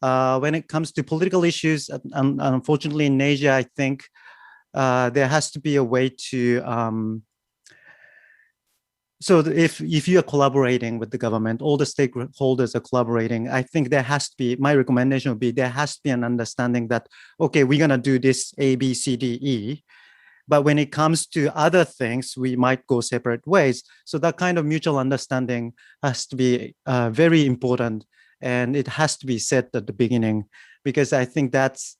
When it comes to political issues, and unfortunately in Asia, I think there has to be a way to, so if you are collaborating with the government, all the stakeholders are collaborating, I think there has to be, my recommendation would be, there has to be an understanding that, okay, we're gonna do this A, B, C, D, E, but when it comes to other things, we might go separate ways. So that kind of mutual understanding has to be very important, and it has to be set at the beginning, because I think that's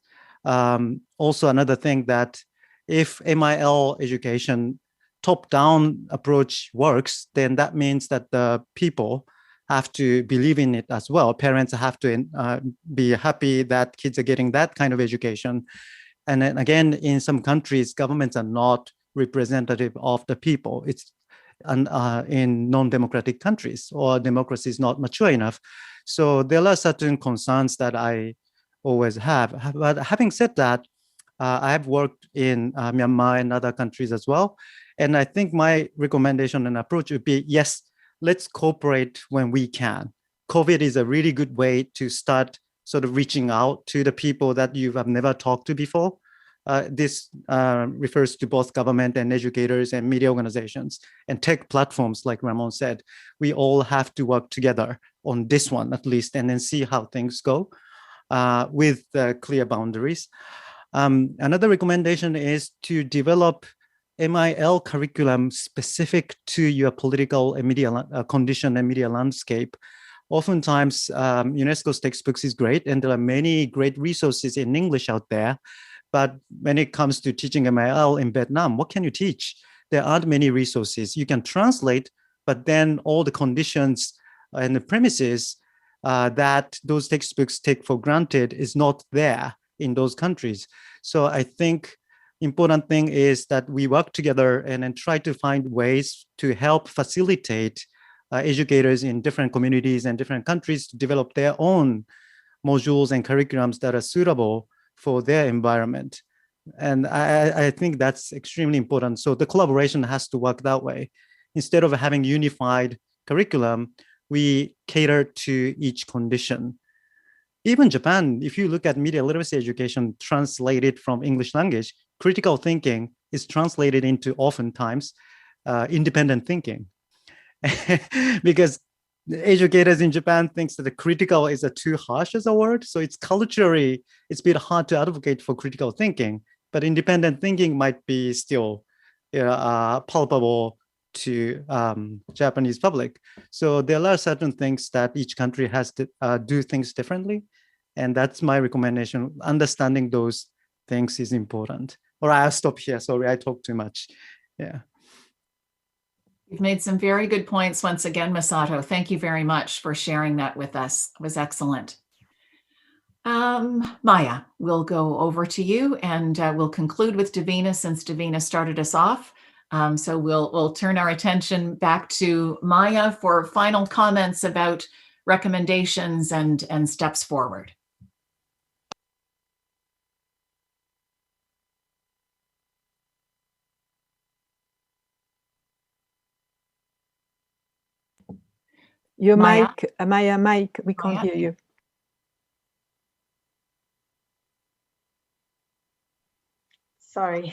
also another thing, that if MIL education top-down approach works, then that means that the people have to believe in it as well. Parents have to be happy that kids are getting that kind of education. And then again, in some countries, governments are not representative of the people. It's in non-democratic countries, or democracy is not mature enough. So there are certain concerns that I always have. But having said that, I have worked in Myanmar and other countries as well. And I think my recommendation and approach would be, yes, let's cooperate when we can. COVID is a really good way to start sort of reaching out to the people that you have never talked to before. This refers to both government and educators and media organizations and tech platforms, like Ramon said. We all have to work together on this one at least, and then see how things go with clear boundaries. Another recommendation is to develop MIL curriculum specific to your political and media condition and media landscape. Oftentimes, UNESCO's textbooks is great, and there are many great resources in English out there. But when it comes to teaching MIL in Vietnam, what can you teach? There aren't many resources. You can translate, but then all the conditions and the premises that those textbooks take for granted is not there in those countries. So I think important thing is that we work together and then try to find ways to help facilitate educators in different communities and different countries to develop their own modules and curriculums that are suitable for their environment. And I think that's extremely important. So the collaboration has to work that way. Instead of having unified curriculum, we cater to each condition. Even Japan, if you look at media literacy education translated from English language, critical thinking is translated into oftentimes independent thinking. Because the educators in Japan thinks that the critical is a too harsh as a word. So it's culturally, it's a bit hard to advocate for critical thinking, but independent thinking might be still palpable to Japanese public. So there are certain things that each country has to do things differently. And that's my recommendation. Understanding those things is important. Or I'll stop here. Sorry, I talked too much. Yeah. You've made some very good points once again, Masato. Thank you very much for sharing that with us. It was excellent. Maya, we'll go over to you, and we'll conclude with Davina, since Davina started us off. So we'll turn our attention back to Maya for final comments about recommendations and steps forward. Your Maya? mic, Maya, mic, we can't Maya? hear you. Sorry.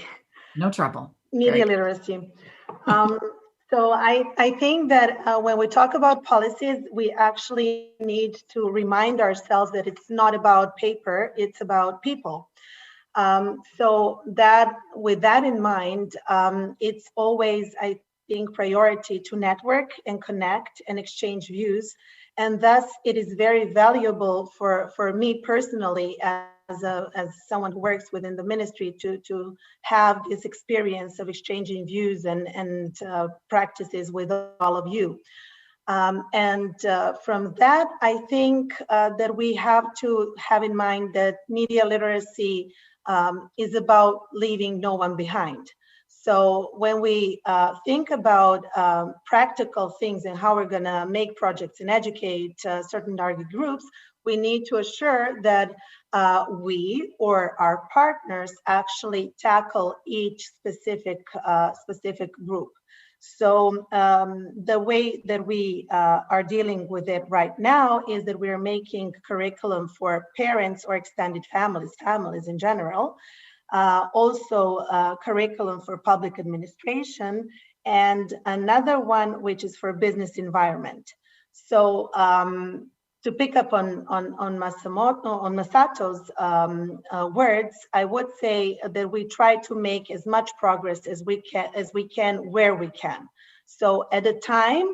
No trouble. Media literacy. So I think that when we talk about policies, we actually need to remind ourselves that it's not about paper, it's about people. So that, with that in mind, it's always, I think, priority to network and connect and exchange views. And thus it is very valuable for me personally as someone who works within the ministry to have this experience of exchanging views and practices with all of you. From that, I think that we have to have in mind that media literacy is about leaving no one behind. So when we think about practical things and how we're going to make projects and educate certain target groups, we need to assure that we or our partners actually tackle each specific group. So the way that we are dealing with it right now is that we're making curriculum for parents or extended families in general. Also curriculum for public administration, and another one which is for business environment. So to pick up on Masato's words, I would say that we try to make as much progress as we can where we can. So at a time,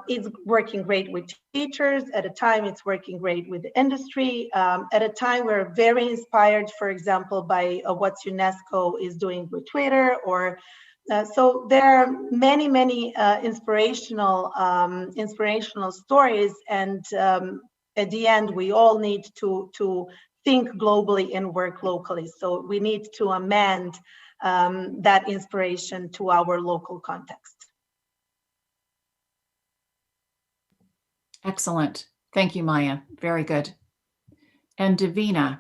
it's working great with teachers. At a time, it's working great with the industry. At a time, we're very inspired, for example, by what UNESCO is doing with Twitter, or So there are many inspirational stories, and at the end, we all need to think globally and work locally. So we need to amend that inspiration to our local context. Excellent. Thank you, Maya. Very good. And Davina,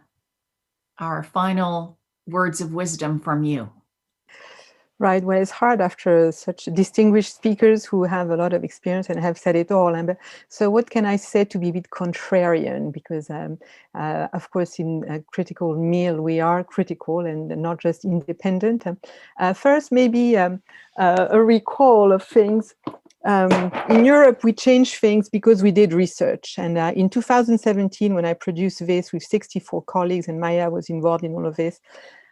our final words of wisdom from you. Right. Well, it's hard after such distinguished speakers who have a lot of experience and have said it all. And so what can I say to be a bit contrarian? Because, of course, in a critical meal, we are critical and not just independent. First, maybe a recall of things. In Europe, we changed things because we did research. And in 2017, when I produced this with 64 colleagues, and Maya was involved in all of this,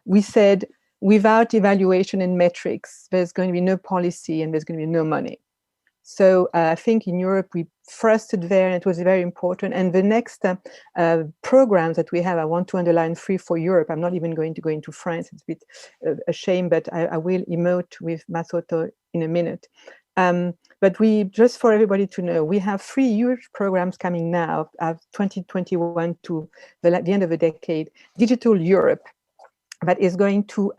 we said, without evaluation and metrics, there's going to be no policy and there's going to be no money. So I think in Europe, we thrusted there, and it was very important. And the next programs that we have, I want to underline 3 for Europe. I'm not even going to go into France. It's a bit a shame, but I will emote with Masoto in a minute. But we, just for everybody to know, we have 3 huge programs coming now, 2021 to the end of the decade. Digital Europe, that is going to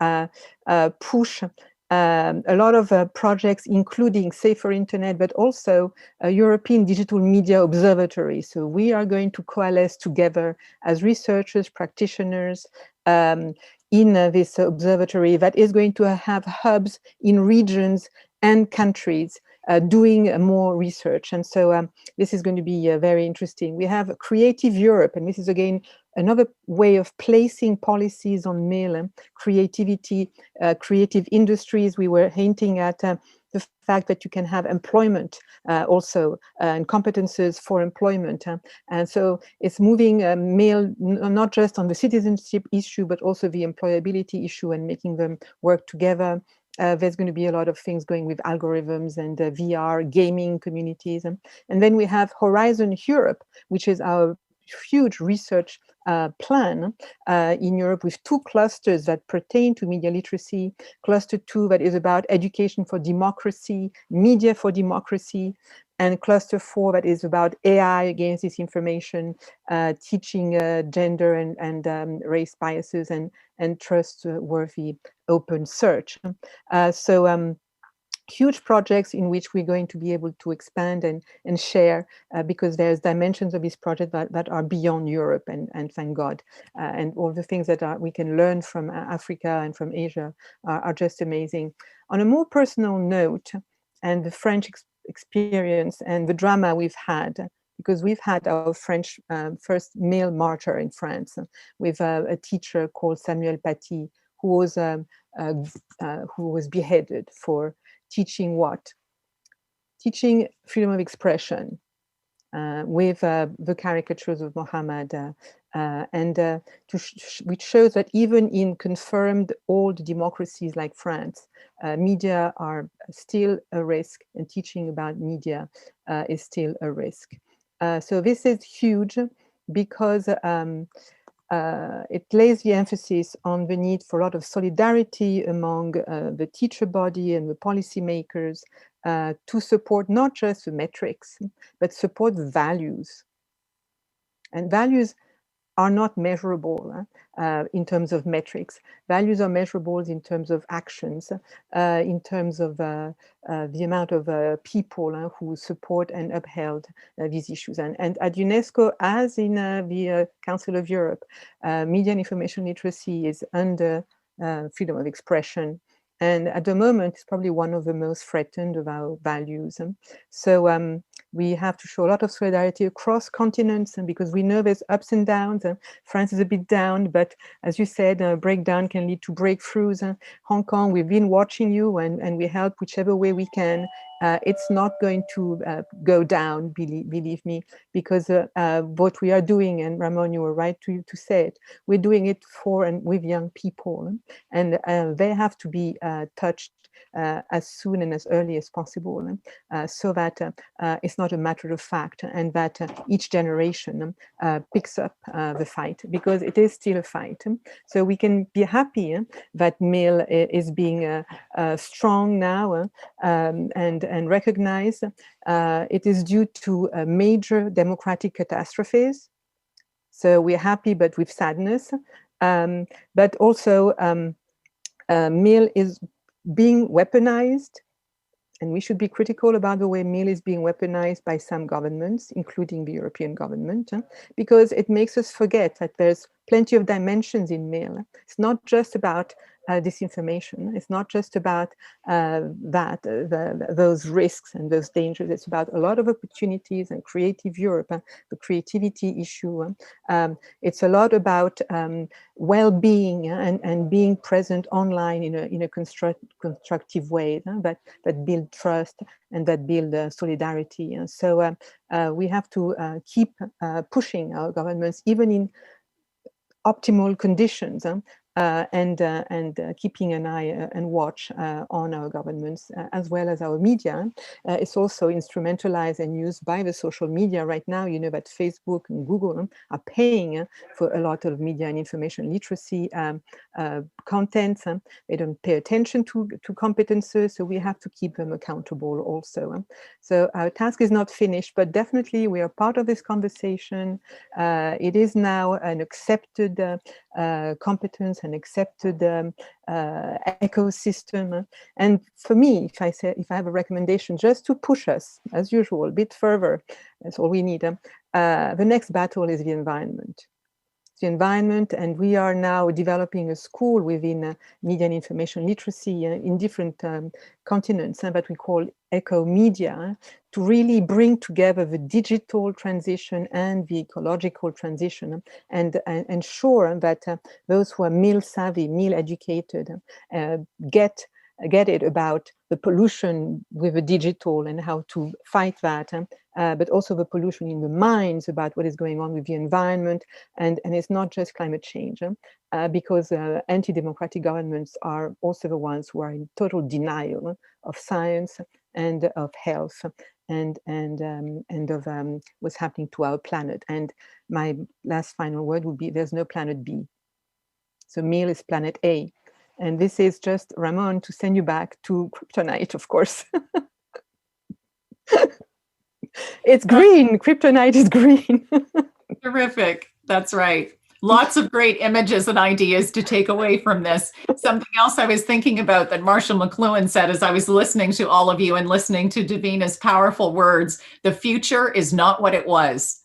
push a lot of projects, including Safer Internet, but also a European Digital Media Observatory. So we are going to coalesce together as researchers, practitioners, in this observatory that is going to have hubs in regions and countries doing more research. And so this is going to be very interesting. We have Creative Europe, and this is again another way of placing policies on mail, creativity, creative industries. We were hinting at the fact that you can have employment also and competences for employment. And so it's moving mail not just on the citizenship issue, but also the employability issue and making them work together. There's going to be a lot of things going with algorithms and VR, gaming communities. And then we have Horizon Europe, which is our huge research plan in Europe with 2 clusters that pertain to media literacy. Cluster 2 that is about education for democracy, media for democracy, and cluster 4 that is about AI against disinformation, teaching gender and race biases and trustworthy open search. Huge projects in which we're going to be able to expand and share because there's dimensions of this project that are beyond Europe, and thank God. And all the things that we can learn from Africa and from Asia are just amazing. On a more personal note, and the French experience and the drama we've had, because we've had our French first male martyr in France with a teacher called Samuel Paty, who was beheaded for teaching what? Teaching freedom of expression with the caricatures of Muhammad, which shows that even in confirmed old democracies like France, media are still a risk, and teaching about media is still a risk. So this is huge because it lays the emphasis on the need for a lot of solidarity among the teacher body and the policymakers to support not just the metrics, but support the values. And values are not measurable in terms of metrics. Values are measurable in terms of actions, in terms of the amount of people who support and upheld these issues. And at UNESCO, as in the Council of Europe, media and information literacy is under freedom of expression. And at the moment, it's probably one of the most threatened of our values. So we have to show a lot of solidarity across continents, and because we know there's ups and downs. France is a bit down, but as you said, breakdown can lead to breakthroughs. Hong Kong, we've been watching you, and we help whichever way we can. it's not going to go down, believe me, because what we are doing, and Ramon, you were right to say it, we're doing it for and with young people, and they have to be touched as soon and as early as possible, so that it's not a matter of fact, and that each generation picks up the fight, because it is still a fight. So we can be happy that Mail is being strong now and recognized. It is due to major democratic catastrophes. So we're happy, but with sadness. But also, Mail is being weaponized, and we should be critical about the way Mail is being weaponized by some governments, including the European government, because it makes us forget that there's plenty of dimensions in Mail. It's not just about disinformation. It's not just about those risks and those dangers. It's about a lot of opportunities and creative Europe, the creativity issue. It's a lot about well-being and being present online in a constructive way that build trust and that build solidarity. And so we have to keep pushing our governments, even in optimal conditions, and keeping an eye and watch on our governments, as well as our media. It's also instrumentalized and used by the social media right now. You know that Facebook and Google are paying for a lot of media and information literacy content. They don't pay attention to competences, so we have to keep them accountable also. So our task is not finished, but definitely we are part of this conversation. It is now an accepted competence, an accepted ecosystem. And for me, if I have a recommendation, just to push us, as usual, a bit further, that's all we need. The next battle is the environment. The environment, and we are now developing a school within media and information literacy in different continents that we call eco-media, to really bring together the digital transition and the ecological transition, and ensure that those who are Mail savvy, Mail educated, get it about the pollution with the digital and how to fight that, but also the pollution in the minds about what is going on with the environment. And it's not just climate change, because anti-democratic governments are also the ones who are in total denial of science and of health and of what's happening to our planet. And my last final word would be, there's no planet B. So Mail is planet A. And this is just, Ramon, to send you back to kryptonite, of course. It's green. Kryptonite is green. Terrific. That's right. Lots of great images and ideas to take away from this. Something else I was thinking about that Marshall McLuhan said as I was listening to all of you and listening to Davina's powerful words, the future is not what it was.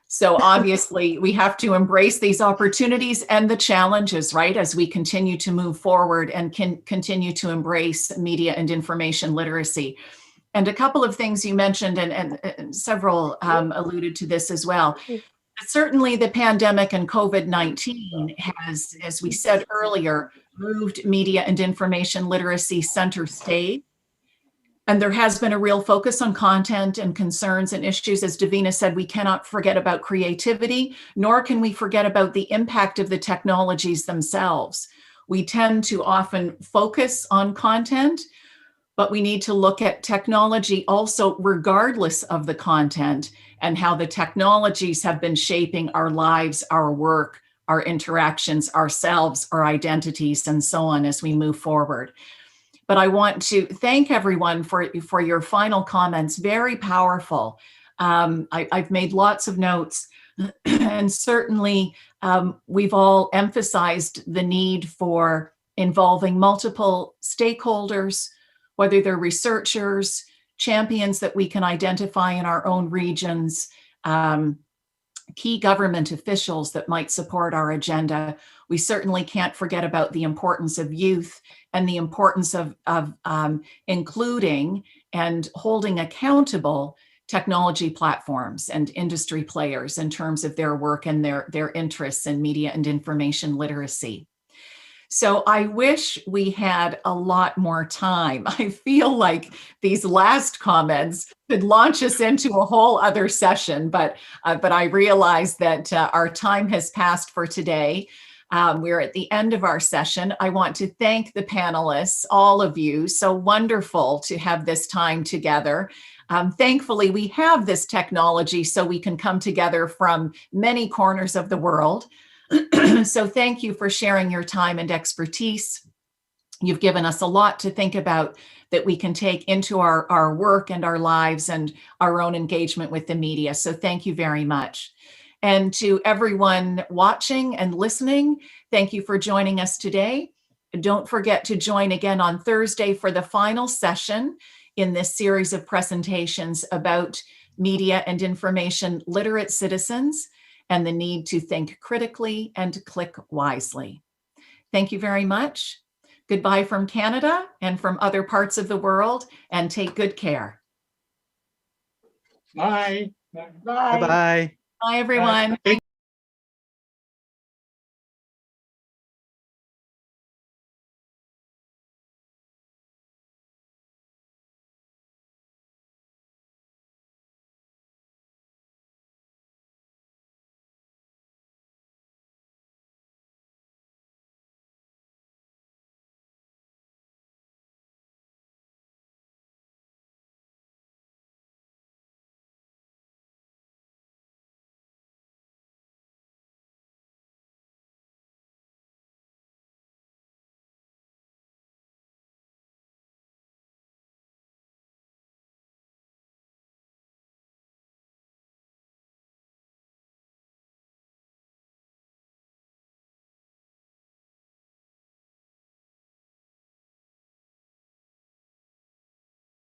So obviously we have to embrace these opportunities and the challenges, right, as we continue to move forward and can continue to embrace media and information literacy. And a couple of things you mentioned, and several alluded to this as well. Certainly the pandemic and COVID-19 has, as we said earlier, moved media and information literacy center stage. And there has been a real focus on content and concerns and issues. As Davina said, we cannot forget about creativity, nor can we forget about the impact of the technologies themselves. We tend to often focus on content, but we need to look at technology also regardless of the content and how the technologies have been shaping our lives, our work, our interactions, ourselves, our identities, and so on as we move forward. But I want to thank everyone for your final comments. Very powerful. I've made lots of notes, and certainly we've all emphasized the need for involving multiple stakeholders, whether they're researchers, champions that we can identify in our own regions, key government officials that might support our agenda. We certainly can't forget about the importance of youth and the importance of including and holding accountable technology platforms and industry players in terms of their work and their interests in media and information literacy. So I wish we had a lot more time. I feel like these last comments could launch us into a whole other session, but I realize that our time has passed for today. We're at the end of our session. I want to thank the panelists, all of you. So wonderful to have this time together. Thankfully, we have this technology so we can come together from many corners of the world. So thank you for sharing your time and expertise. You've given us a lot to think about that we can take into our work and our lives and our own engagement with the media. So thank you very much. And to everyone watching and listening, thank you for joining us today. Don't forget to join again on Thursday for the final session in this series of presentations about media and information literate citizens and the need to think critically and click wisely. Thank you very much. Goodbye from Canada and from other parts of the world, and take good care. Bye. Bye-bye. Bye, everyone. Bye.